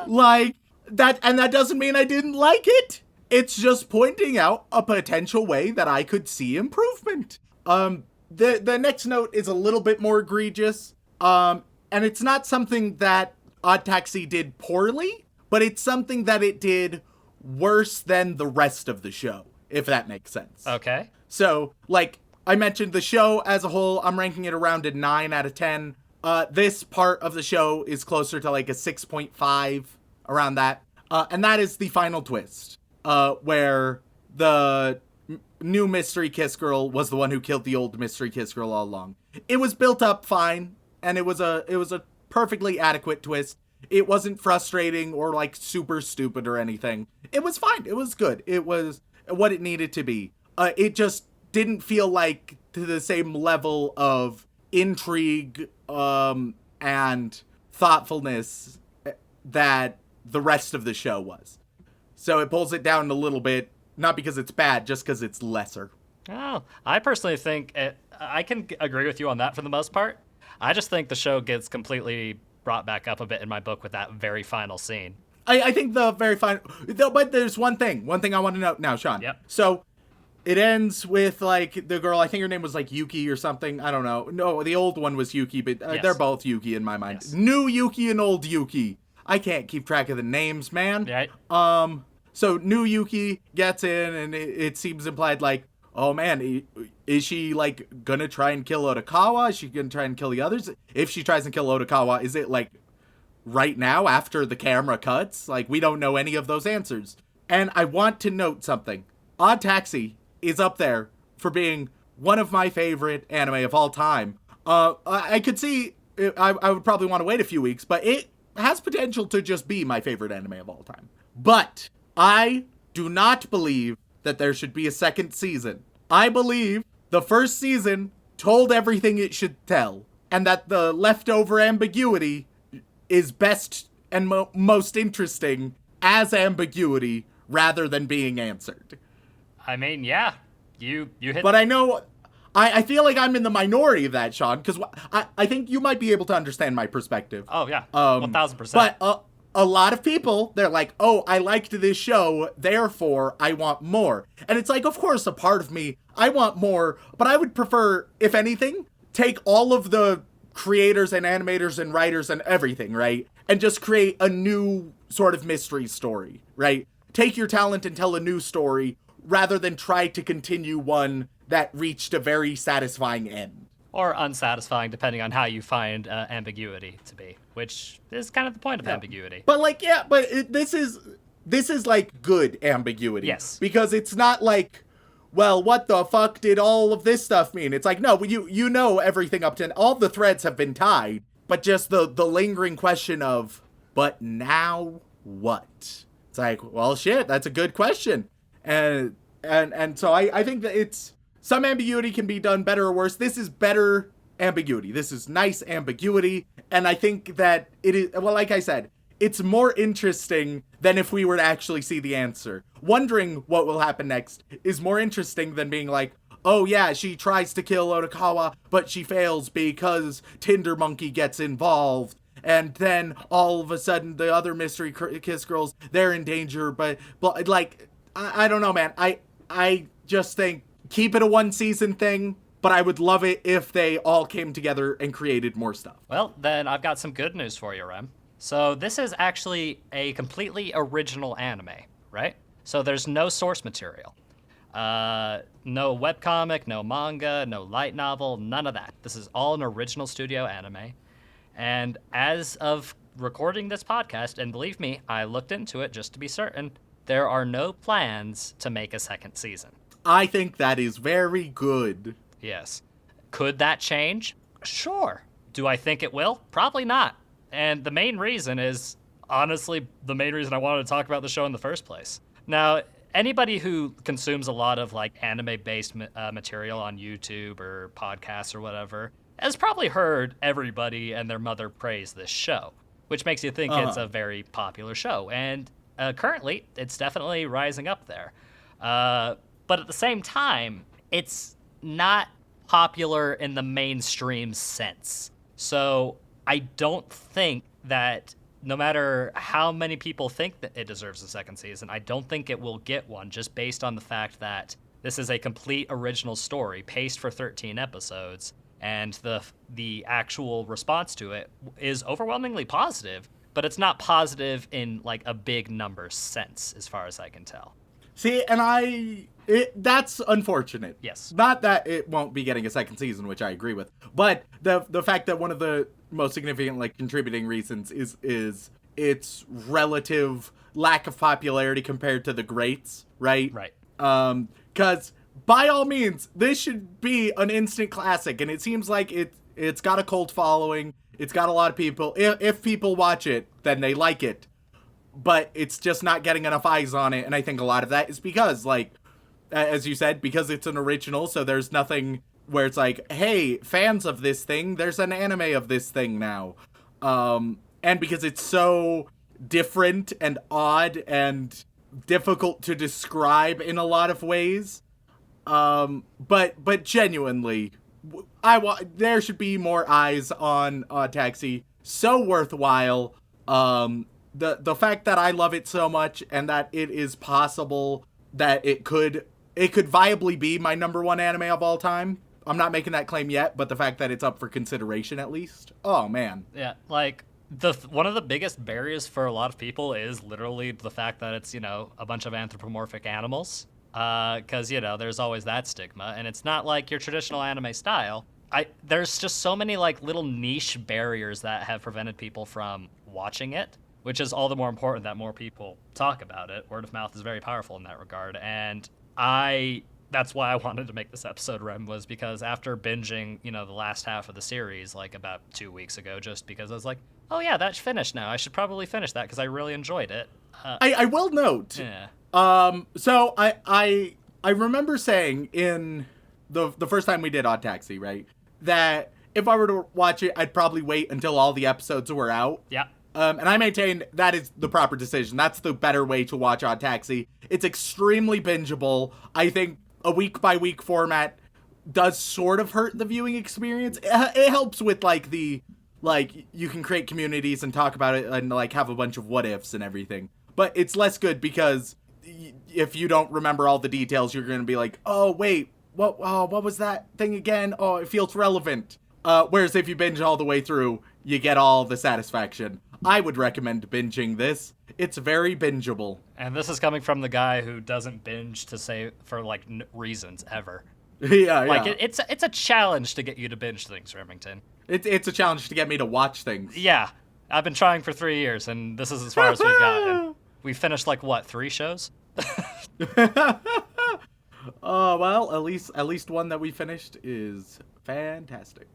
Like, that, and that doesn't mean I didn't like it. It's just pointing out a potential way that I could see improvement. The next note is a little bit more egregious. And it's not something that Odd Taxi did poorly, but it's something that it did worse than the rest of the show, if that makes sense. Okay. So, like I mentioned, the show as a whole, I'm ranking it around a 9 out of 10. This part of the show is closer to like a 6.5, around that. And that is the final twist, where the new Mystery Kiss girl was the one who killed the old Mystery Kiss girl all along. It was built up fine, and it was a perfectly adequate twist. It wasn't frustrating or like super stupid or anything. It was fine. It was good. It was what it needed to be. It just didn't feel like to the same level of intrigue and thoughtfulness that the rest of the show was. So it pulls it down a little bit, not because it's bad, just because it's lesser. Oh, I personally think I can agree with you on that for the most part. I just think the show gets completely brought back up a bit in my book with that very final scene. I think the very final, but there's one thing I want to know now, Shaun. Yep. So it ends with like the girl, I think her name was like Yuki or something. I don't know. No, the old one was Yuki, but Yes. they're both Yuki in my mind. Yes. New Yuki and old Yuki. I can't keep track of the names, man. Right. So new Yuki gets in, and it seems implied like, oh man, is she like gonna try and kill Otakawa? Is she gonna try and kill the others? If she tries and kill Otakawa, is it like right now after the camera cuts? Like, we don't know any of those answers. And I want to note something. Odd Taxi is up there for being one of my favorite anime of all time. I could see, I would probably want to wait a few weeks, but it has potential to just be my favorite anime of all time. But I do not believe that there should be a second season. I believe the first season told everything it should tell, and that the leftover ambiguity is best and most interesting as ambiguity rather than being answered. I mean, yeah, you hit. But I know, I feel like I'm in the minority of that, Shaun, because I think you might be able to understand my perspective. Oh yeah, 1000%. But a lot of people, they're like, oh, I liked this show, therefore I want more. And it's like, of course, a part of me, I want more, but I would prefer, if anything, take all of the creators and animators and writers and everything, right? And just create a new sort of mystery story, right? Take your talent and tell a new story rather than try to continue one that reached a very satisfying end. Or unsatisfying, depending on how you find ambiguity to be, which is kind of the point of ambiguity. But like, yeah, but this is like good ambiguity. Yes. Because it's not like, well, what the fuck did all of this stuff mean? It's like, no, you know everything up to, all the threads have been tied, but just the lingering question of, but now what? It's like, well, shit, that's a good question. And so I think that it's, some ambiguity can be done better or worse. This is better ambiguity. This is nice ambiguity. And I think that it is, well, like I said, it's more interesting than if we were to actually see the answer. Wondering what will happen next is more interesting than being like, oh yeah, she tries to kill Otakawa, but she fails because Tinder Monkey gets involved. And then all of a sudden the other mystery kiss girls, they're in danger. But like, I don't know, man. I just think, keep it a one season thing, but I would love it if they all came together and created more stuff. Well, then I've got some good news for you, Rem. So this is actually a completely original anime, right? So there's no source material. No webcomic, no manga, no light novel, none of that. This is all an original studio anime. And as of recording this podcast, and believe me, I looked into it just to be certain, there are no plans to make a second season. I think that is very good. Yes. Could that change? Sure. Do I think it will? Probably not. And the main reason is, honestly, the main reason I wanted to talk about the show in the first place. Now, anybody who consumes a lot of like anime-based material on YouTube or podcasts or whatever has probably heard everybody and their mother praise this show, which makes you think it's a very popular show. And currently, it's definitely rising up there. But at the same time, it's not popular in the mainstream sense. So I don't think that no matter how many people think that it deserves a second season, I don't think it will get one just based on the fact that this is a complete original story paced for 13 episodes, and the actual response to it is overwhelmingly positive, but it's not positive in like a big number sense as far as I can tell. See, and that's unfortunate. Yes. Not that it won't be getting a second season, which I agree with, but the fact that one of the most significant like contributing reasons is its relative lack of popularity compared to the greats, right? Right. Because by all means, this should be an instant classic, and it seems like it's got a cult following. It's got a lot of people. If people watch it, then they like it. But it's just not getting enough eyes on it, and I think a lot of that is because, like, as you said, because it's an original, so there's nothing where it's like, hey, fans of this thing, there's an anime of this thing now. And because it's so different and odd and difficult to describe in a lot of ways. But genuinely, there should be more eyes on Taxi. So worthwhile. The fact that I love it so much and that it is possible that it could viably be my number one anime of all time. I'm not making that claim yet, but the fact that it's up for consideration at least. Oh man. Yeah, like one of the biggest barriers for a lot of people is literally the fact that it's, a bunch of anthropomorphic animals. Because, there's always that stigma, and it's not like your traditional anime style. There's just so many like little niche barriers that have prevented people from watching it, which is all the more important that more people talk about it. Word of mouth is very powerful in that regard. And that's why I wanted to make this episode, Rem, was because after binging, the last half of the series, like about 2 weeks ago, just because I was like, oh yeah, that's finished now. I should probably finish that because I really enjoyed it. I will note. Yeah. So I remember saying in the first time we did Odd Taxi, right, that if I were to watch it, I'd probably wait until all the episodes were out. Yeah. And I maintain that is the proper decision. That's the better way to watch Odd Taxi. It's extremely bingeable. I think a week-by-week format does sort of hurt the viewing experience. It helps with, you can create communities and talk about it and, have a bunch of what-ifs and everything. But it's less good because if you don't remember all the details, you're going to be like, oh, wait, what was that thing again? Oh, it feels relevant. Whereas if you binge all the way through, you get all the satisfaction. I would recommend binging this. It's very bingeable. And this is coming from the guy who doesn't binge to say for reasons ever. Yeah. It's a challenge to get you to binge things, Remington. It's a challenge to get me to watch things. Yeah, I've been trying for 3 years, and this is as far as we've gotten. We finished 3 shows. Oh well, at least one that we finished is fantastic.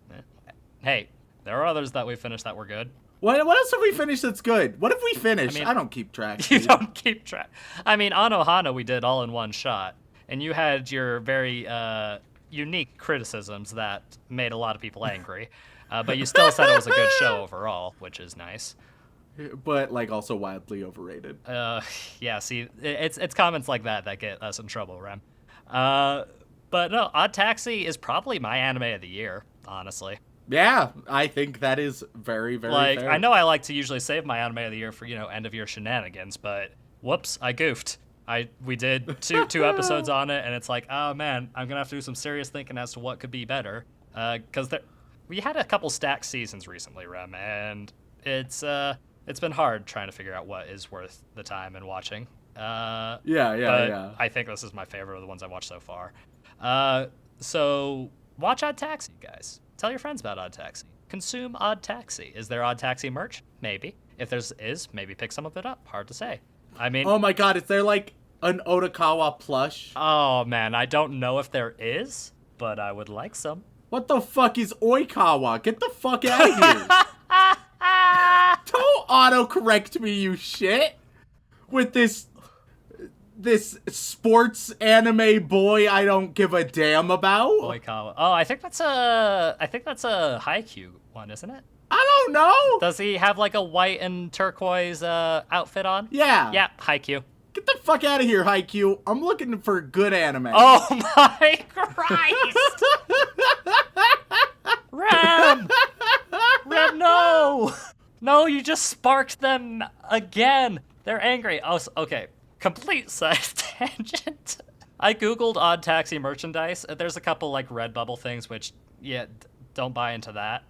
Hey, there are others that we finished that were good. What else have we finished that's good? What have we finished? I don't keep track. You don't keep track. I mean, Anohana we did all in one shot, and you had your very unique criticisms that made a lot of people angry, but you still said it was a good show overall, which is nice. But also wildly overrated. Yeah. See, it's comments like that get us in trouble, Rem. But no, Odd Taxi is probably my anime of the year, honestly. Yeah, I think that is very, very fair. I know I like to usually save my anime of the year for, end of year shenanigans, but whoops, I goofed. We did two episodes on it, and it's like, oh man, I'm gonna have to do some serious thinking as to what could be better. Because we had a couple stacked seasons recently, Rem, and it's been hard trying to figure out what is worth the time and watching. Yeah. I think this is my favorite of the ones I watched so far. So watch Odd Taxi, guys. Tell your friends about Odd Taxi. Consume Odd Taxi. Is there Odd Taxi merch? Maybe. If there is, maybe pick some of it up. Hard to say. I mean... Oh my god, is there an Otakawa plush? Oh man, I don't know if there is, but I would like some. What the fuck is Oikawa? Get the fuck out of here. Don't autocorrect me, you shit. With this sports anime boy I don't give a damn about. Oikawa. Oh, I think that's a Haikyuu one, isn't it? I don't know. Does he have a white and turquoise outfit on? Yeah. Yeah, Haikyuu. Get the fuck out of here, Haikyuu. I'm looking for good anime. Oh my Christ! Rem, no! No, you just sparked them again. They're angry. Oh, okay. Complete side tangent. I googled Odd Taxi merchandise. There's a couple Redbubble things, which don't buy into that.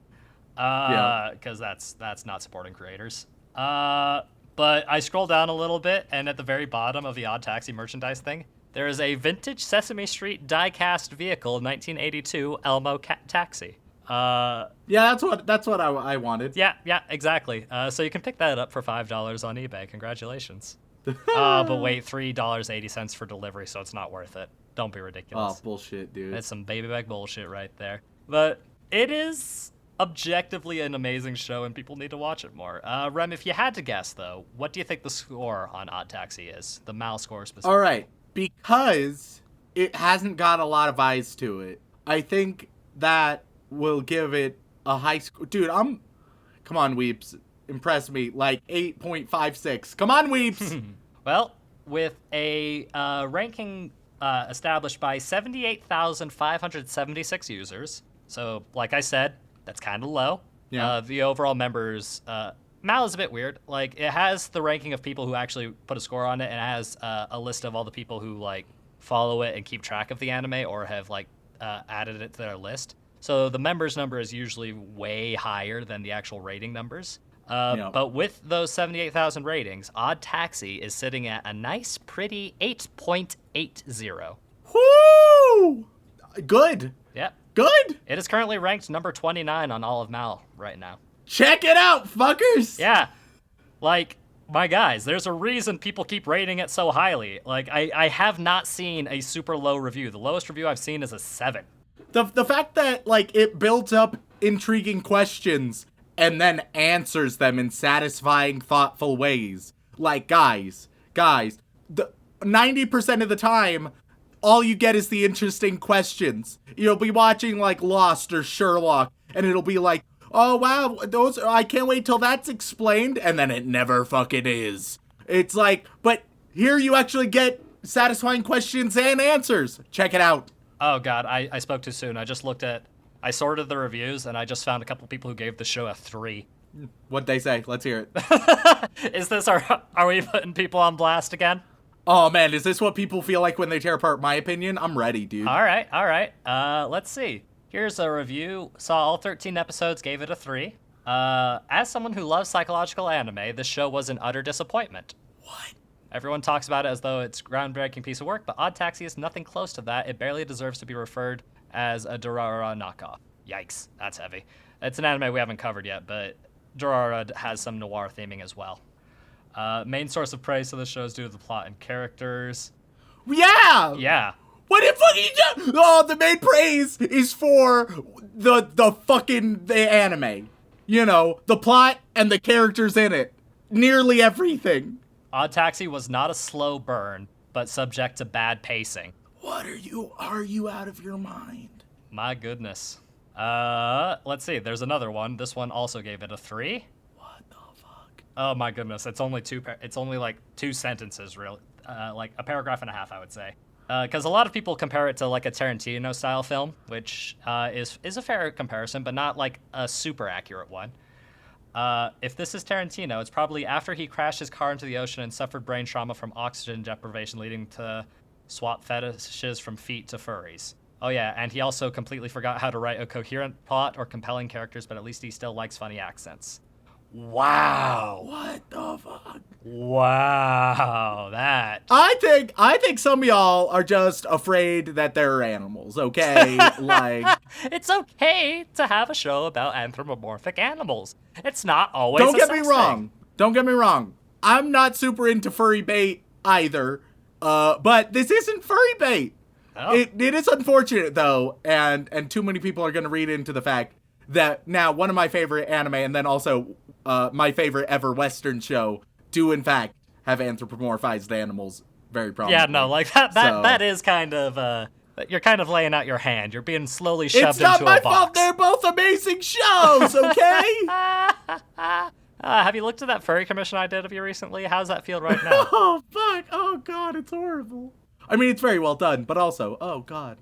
Because that's not supporting creators. But I scroll down a little bit, and at the very bottom of the Odd Taxi merchandise thing, there is a vintage Sesame Street die-cast vehicle, 1982 Elmo Taxi. Yeah, that's what I wanted. Yeah, exactly. So you can pick that up for $5 on eBay. Congratulations. But wait, $3.80 for delivery, so it's not worth it. Don't be ridiculous. Oh, bullshit, dude. It's some baby back bullshit right there. But it is objectively an amazing show, and people need to watch it more. Rem, if you had to guess, though, what do you think the score on Odd Taxi is? The Mal score specifically. All right. Because it hasn't got a lot of eyes to it, I think that will give it a high score. Dude, come on, Weeps. Impress me. 8.56. Come on, Weeps. Well, with a ranking established by 78,576 users, so like I said, that's kind of low. Yeah. The overall members, Mal is a bit weird. It has the ranking of people who actually put a score on it, and it has a list of all the people who follow it and keep track of the anime or have added it to their list. So the members number is usually way higher than the actual rating numbers. But with those 78,000 ratings, Odd Taxi is sitting at a nice, pretty 8.80. Woo! Good. Yep. Good. It is currently ranked number 29 on all of Mal right now. Check it out, fuckers. Yeah. My guys, there's a reason people keep rating it so highly. I have not seen a super low review. The lowest review I've seen is a 7. The fact that, it builds up intriguing questions and then answers them in satisfying, thoughtful ways. Guys, 90% of the time, all you get is the interesting questions. You'll be watching, Lost or Sherlock, and it'll be like, oh wow, I can't wait till that's explained, and then it never fucking is. It's like, but here you actually get satisfying questions and answers. Check it out. Oh god, I spoke too soon. I sorted the reviews, and I just found a couple people who gave the show a 3. What'd they say? Let's hear it. Are we putting people on blast again? Oh man, is this what people feel like when they tear apart my opinion? I'm ready, dude. All right. Let's see. Here's a review. Saw all 13 episodes, gave it a 3. As someone who loves psychological anime, this show was an utter disappointment. What? Everyone talks about it as though it's a groundbreaking piece of work, but Odd Taxi is nothing close to that. It barely deserves to be referred as a Durarara knockoff. Yikes, that's heavy. It's an anime we haven't covered yet, but Durarara has some noir theming as well. Main source of praise to the show is due to the plot and characters. Yeah! What if fucking the main praise is for the anime. You know, the plot and the characters in it. Nearly everything. Odd Taxi was not a slow burn, but subject to bad pacing. What are you out of your mind? My goodness. Let's see, there's another one. This one also gave it a 3. What the fuck? Oh my goodness, it's only like 2 sentences, really. Like a paragraph and a half, I would say. Because a lot of people compare it to like a Tarantino-style film, which is a fair comparison, but not like a super accurate one. If this is Tarantino, it's probably after he crashed his car into the ocean and suffered brain trauma from oxygen deprivation, leading to swap fetishes from feet to furries. Oh yeah, and he also completely forgot how to write a coherent plot or compelling characters, but at least he still likes funny accents. Wow. What the fuck? Wow, that. I think some of y'all are just afraid that they're animals, okay? Like, it's okay to have a show about anthropomorphic animals. It's not always Don't a get sex me wrong. thing. Don't get me wrong. I'm not super into furry bait either. But this isn't furry bait. Oh. It is unfortunate though, and too many people are going to read into the fact that now one of my favorite anime and then also my favorite ever Western show do in fact have anthropomorphized animals very prominently. Yeah, no, like that is kind of you're kind of laying out your hand. You're being slowly shoved into a box. It's not my fault. They're both amazing shows, okay? Have you looked at that furry commission I did of you recently? How's that feel right now? Oh fuck! Oh god, it's horrible. I mean, it's very well done, but also, oh god.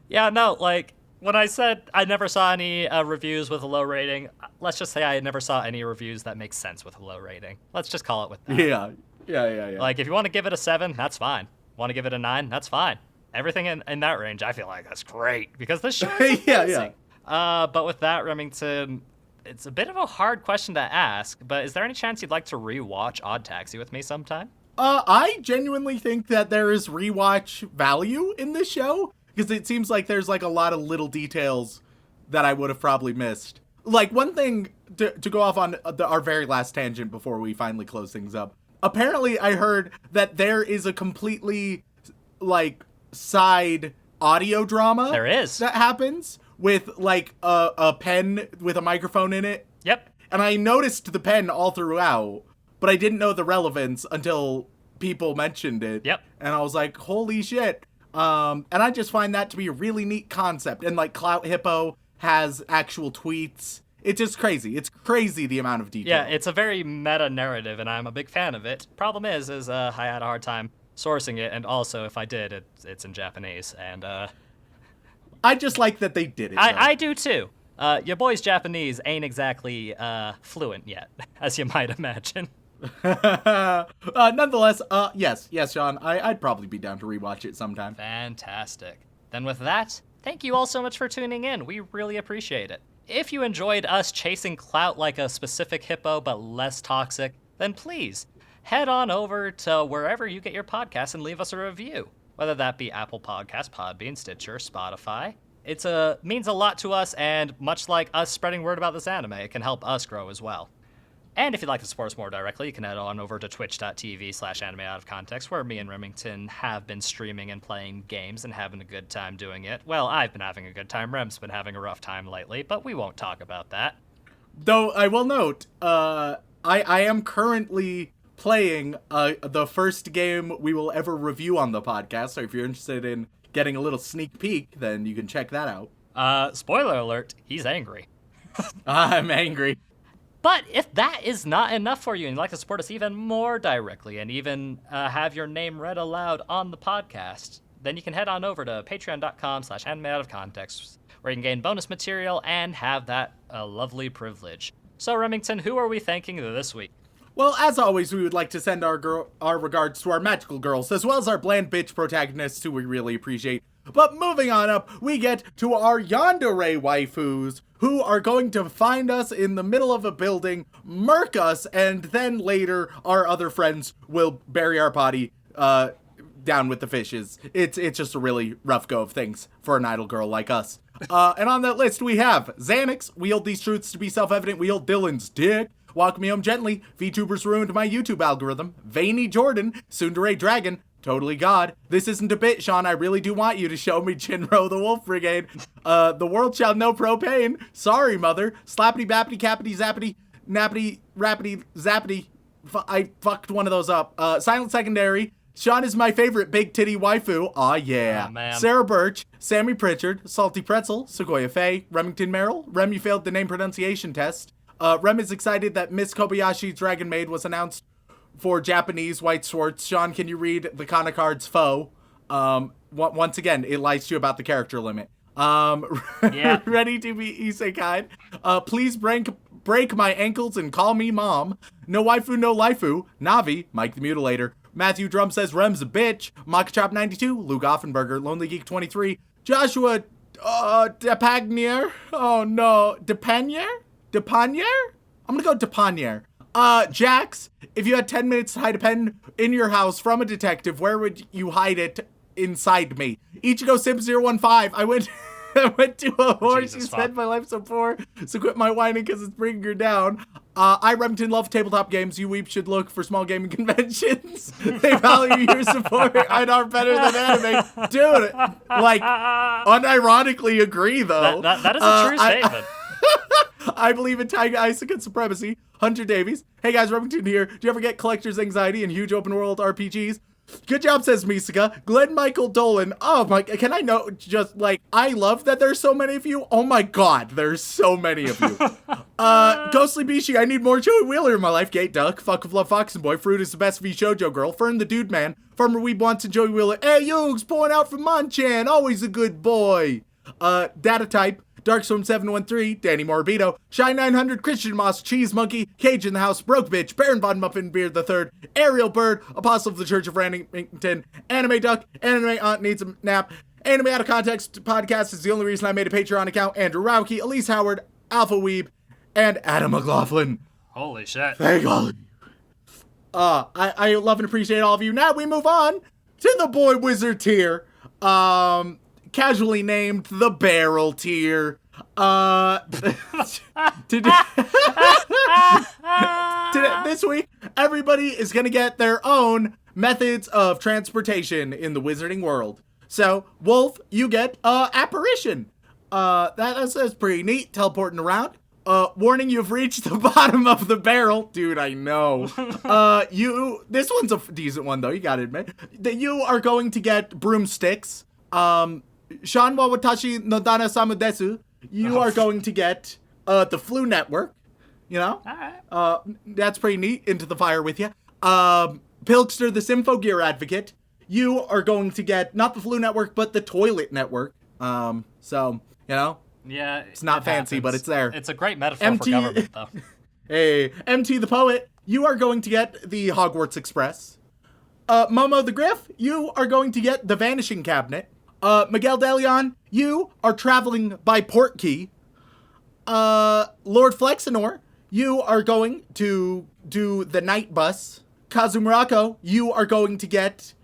Yeah, no, like, when I said I never saw any reviews with a low rating, let's just say I never saw any reviews that make sense with a low rating. Let's just call it with that. Yeah. Like, if you want to give it a 7, that's fine. Want to give it a 9, that's fine. Everything in that range, I feel like that's great, because this show is amazing. But with that, Remington, it's a bit of a hard question to ask, but is there any chance you'd like to rewatch Odd Taxi with me sometime? I genuinely think that there is rewatch value in this show, because it seems like there's like a lot of little details that I would have probably missed. Like, one thing to go off on our very last tangent before we finally close things up. Apparently, I heard that there is a completely, like, side audio drama. There is. That happens with, like, a pen with a microphone in it. Yep. And I noticed the pen all throughout, but I didn't know the relevance until people mentioned it. Yep. And I was like, holy shit. And I just find that to be a really neat concept. And, like, Clout Hippo has actual tweets. It's just crazy. It's crazy the amount of detail. Yeah, it's a very meta narrative, and I'm a big fan of it. Problem is I had a hard time sourcing it, and also, if I did, it's in Japanese, and I just like that they did it. I do too. Your boy's Japanese ain't exactly fluent yet, as you might imagine. Nonetheless, yes, Shaun, I'd probably be down to rewatch it sometime. Fantastic. Then with that, thank you all so much for tuning in. We really appreciate it. If you enjoyed us chasing clout like a specific hippo but less toxic, then please head on over to wherever you get your podcasts and leave us a review. Whether that be Apple Podcasts, Podbean, Stitcher, Spotify. It means a lot to us, and much like us spreading word about this anime, it can help us grow as well. And if you'd like to support us more directly, you can head on over to twitch.tv/animeoutofcontext, where me and Remington have been streaming and playing games and having a good time doing it. Well, I've been having a good time. Rem's been having a rough time lately, but we won't talk about that. Though I will note, I am currently playing the first game we will ever review on the podcast, so if you're interested in getting a little sneak peek, then you can check that out. Spoiler alert, he's angry. I'm angry. But if that is not enough for you and you'd like to support us even more directly and even have your name read aloud on the podcast, then you can head on over to patreon.com/animeoutofcontext, where you can gain bonus material and have that lovely privilege. So, Remington, who are we thanking this week? Well, as always, we would like to send our regards to our magical girls, as well as our bland bitch protagonists, who we really appreciate. But moving on up, we get to our yandere waifus, who are going to find us in the middle of a building, murk us, and then later our other friends will bury our body down with the fishes. It's just a really rough go of things for an idle girl like us. And on that list we have Xanax, we hold these truths to be self-evident, we hold Dylan's dick, Walk Me Home Gently, VTubers Ruined My YouTube Algorithm, Veiny Jordan, Tsundere Dragon, Totally God, This Isn't a Bit, Shaun, I Really Do Want You to Show Me Jinro the Wolf Brigade, The World Shall Know Propane, Sorry Mother, Slappity Bappity Cappity Zappity, Nappity Rappity Zappity, I fucked one of those up, Silent Secondary, Shaun is my favorite big titty waifu, aw yeah, man. Sarah Birch, Sammy Pritchard, Salty Pretzel, Sequoia Faye, Remington Merrill, Rem, you failed the name pronunciation test, Rem is excited that Miss Kobayashi Dragon Maid was announced for Japanese White Swords. Shaun, can you read the Kana card's foe? Once again, it lies to you about the character limit. Yeah. Ready to be isekai. Please break my ankles and call me mom. No waifu, no laifu. Navi, Mike the Mutilator. Matthew Drum says Rem's a bitch. Makachop 92, Luke Offenberger, Lonely Geek 23, Joshua Depagnier. Oh no, Depagnier? I'm gonna go Depagnier. Jax, if you had 10 minutes to hide a pen in your house from a detective, where would you hide it inside me? Ichigo Sim015, I went to a horse who said my life's so poor, so quit my whining because it's bringing her down. I, Remington, love tabletop games. You weep should look for small gaming conventions. They value your support and are better than anime. Dude, like, unironically agree, though. That is a true statement. I believe in Taiga Isuka supremacy. Hunter Davies. Hey guys, Remington here. Do you ever get collector's anxiety in huge open world RPGs? Good job, says Misaka. Glenn Michael Dolan. Oh my, can I know, just like, I love that there's so many of you. Oh my god, there's so many of you. Ghostly Bishi, I need more Joey Wheeler in my life. Gate Duck, Fuck of Love Fox and Boy, Fruit is the best V Shoujo girl. Fern the Dude Man, Farmer Weeb wants and Joey Wheeler. Hey Yugs, pouring out from Monchan, always a good boy. Data Type, Darkstorm 713, Danny Morbido, Shine 900, Christian Moss, Cheese Monkey, Cage in the House, Broke Bitch, Baron Von Muffin Beard III, Ariel Bird, Apostle of the Church of Remington, Anime Duck, Anime Aunt Needs a Nap, Anime Out of Context podcast is the only reason I made a Patreon account, Andrew Rauke, Elise Howard, Alpha Weeb, and Adam McLaughlin. Holy shit. Thank all of you. I love and appreciate all of you. Now we move on to the Boy Wizard tier. Casually named the Barrel tier. This week, everybody is going to get their own methods of transportation in the wizarding world. So, Wolf, you get Apparition. That's pretty neat, teleporting around. Warning, you've reached the bottom of the barrel. Dude, I know. This one's a decent one, though, you gotta admit. That you are going to get broomsticks. Shaun wa watashi no dana samu desu. You are going to get the Flu Network. You know? Alright. That's pretty neat. Into the fire with you. Pilkster, the Sympho Gear Advocate. You are going to get not the Flu Network, but the Toilet Network. So, you know? Yeah. It's not fancy, but it's there. It's a great metaphor for government, though. Hey, MT the Poet. You are going to get the Hogwarts Express. Momo the Griff. You are going to get the Vanishing Cabinet. Miguel DeLeon, you are traveling by Portkey. Lord Flexinor, you are going to do the Night Bus. Kazumurako, you are going to get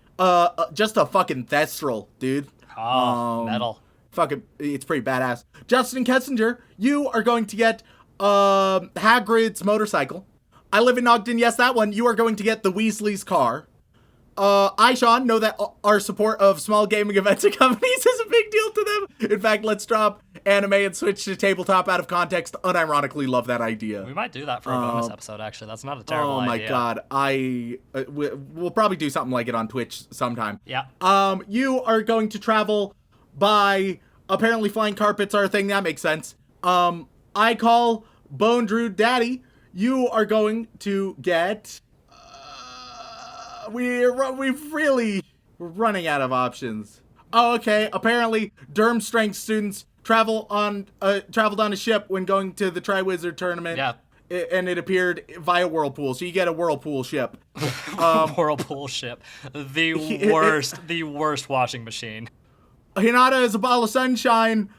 just a fucking Thestral, dude. Oh, metal. Fucking, it's pretty badass. Justin Kessinger, you are going to get Hagrid's motorcycle. I Live in Ogden, yes, that one. You are going to get the Weasley's car. I, Shaun, know that our support of small gaming events and companies is a big deal to them. In fact, let's drop anime and switch to tabletop out of context. Unironically love that idea. We might do that for a bonus episode, actually. That's not a terrible idea. Oh my god. We'll probably do something like it on Twitch sometime. Yeah. You are going to travel by apparently flying carpets are a thing. That makes sense. I call Bone Drew Daddy. You are going to get... we're running out of options. Oh, okay. Apparently, Durham strength students traveled on a ship when going to the Triwizard tournament. Yeah. And it appeared via Whirlpool, so you get a Whirlpool ship. Whirlpool ship. The worst washing machine. Hinata is a ball of sunshine.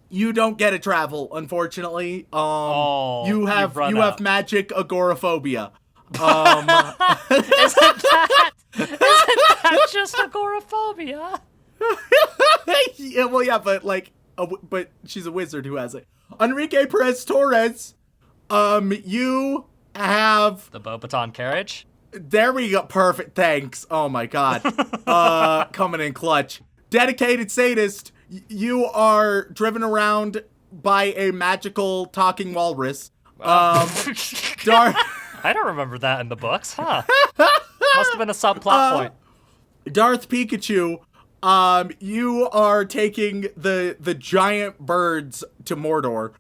You don't get to travel, unfortunately. You have magic agoraphobia. Isn't that just agoraphobia? Yeah, well, yeah, but she's a wizard who has it. Enrique Perez Torres, you have The Beaubaton carriage? There we go. Perfect. Thanks. Oh my god. Coming in clutch. Dedicated sadist. You are driven around by a magical talking walrus. I don't remember that in the books, huh? Must have been a subplot point. Darth Pikachu. You are taking the giant birds to Mordor.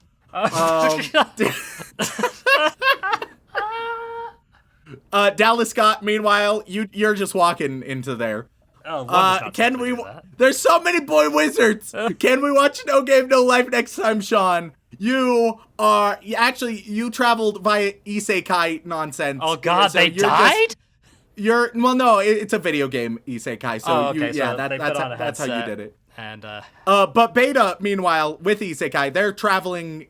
Dallas Scott, meanwhile, you're just walking into there. Can we? There's so many boy wizards. Can we watch No Game No Life next time, Shaun? You traveled via isekai nonsense. Oh God, so they died. It's a video game isekai. So that's how you did it. And but Beta, meanwhile, with isekai, they're traveling.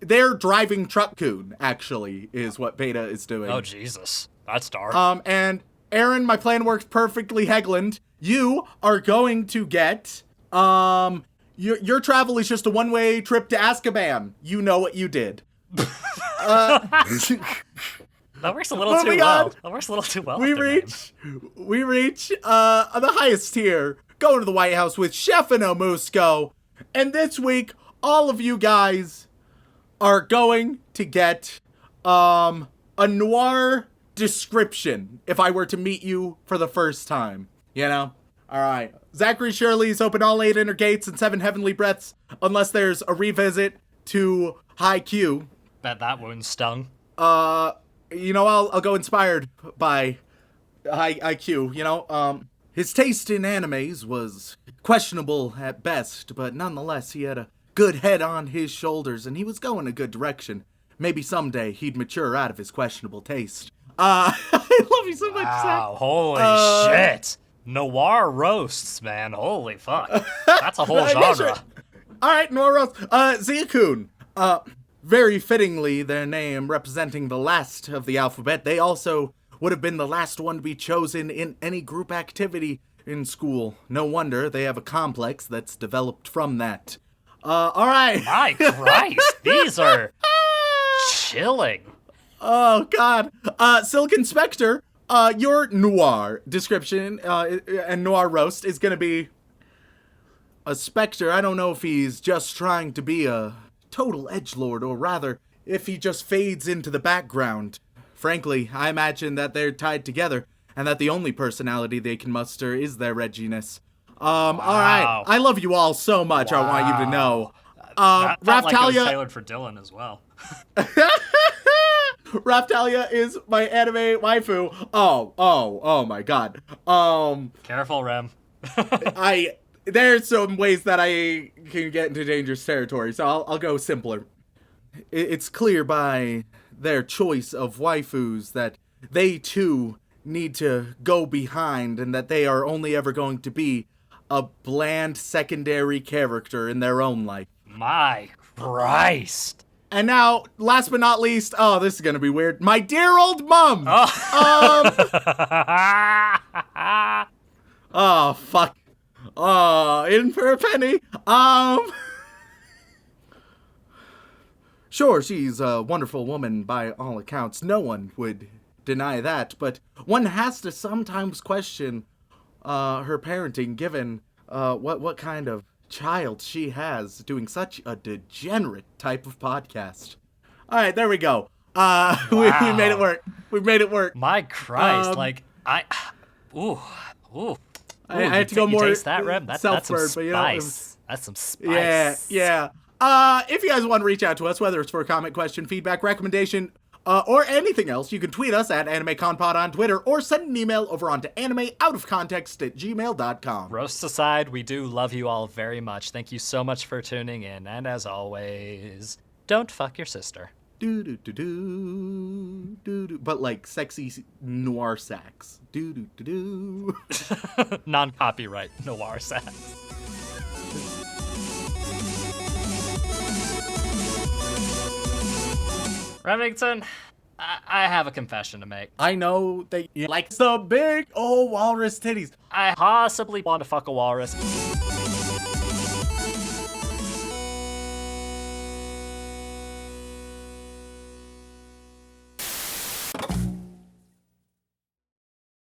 They're driving Truck-kun, actually, is what Beta is doing. Oh Jesus, that's dark. And Aaron, my plan works perfectly. Hegland, you are going to get your travel is just a one-way trip to Azkaban. You know what you did. That works a little too well. That works a little too well. We reach the highest tier, going to the White House with Stefano Musco. And this week, all of you guys are going to get a noir description if I were to meet you for the first time. You know? Alright. Zachary Shirley's open all 8 inner gates and 7 heavenly breaths, unless there's a revisit to High Q. Bet that wound stung. I'll go inspired by IQ, His taste in animes was questionable at best, but nonetheless he had a good head on his shoulders and he was going a good direction. Maybe someday he'd mature out of his questionable taste. I love you so much, Zach. Wow, holy shit. Noir roasts, man. Holy fuck. That's a whole genre. Alright, noir roasts. Zia-kun. Very fittingly, their name representing the last of the alphabet. They also would have been the last one to be chosen in any group activity in school. No wonder they have a complex that's developed from that. Alright. My Christ, these are chilling. Oh, God. Silicon Spectre, your noir description and noir roast is going to be a specter. I don't know if he's just trying to be a total edgelord, or rather, if he just fades into the background. Frankly, I imagine that they're tied together, and that the only personality they can muster is their edginess. Wow. Alright, I love you all so much, Wow. I want you to know. That felt like it was Raftalia... tailored for Dylan as well. Raftalia is my anime waifu. Oh my god. Careful, Rem. There's some ways that I can get into dangerous territory, so I'll go simpler. It's clear by their choice of waifus that they too need to go behind, and that they are only ever going to be a bland secondary character in their own life. My Christ. And now, last but not least, this is gonna be weird. My dear old mom. Oh fuck. In for a penny. Sure, she's a wonderful woman by all accounts. No one would deny that, but one has to sometimes question her parenting, given what kind of child she has doing such a degenerate type of podcast. All right, there we go. Wow. we made it work. We made it work. My Christ, I had to go more taste that, Rem? That's some self-burn, but, spice. That's some spice. Yeah. If you guys want to reach out to us, whether it's for a comment, question, feedback, recommendation, or anything else, you can tweet us at AnimeConPod on Twitter or send an email over onto animeoutofcontext@gmail.com. Roasts aside, we do love you all very much. Thank you so much for tuning in. And as always, don't fuck your sister. Do. But like sexy noir sax. Do. Non-copyright noir sax. Remington, I have a confession to make. I know that you like the big old walrus titties. I possibly want to fuck a walrus.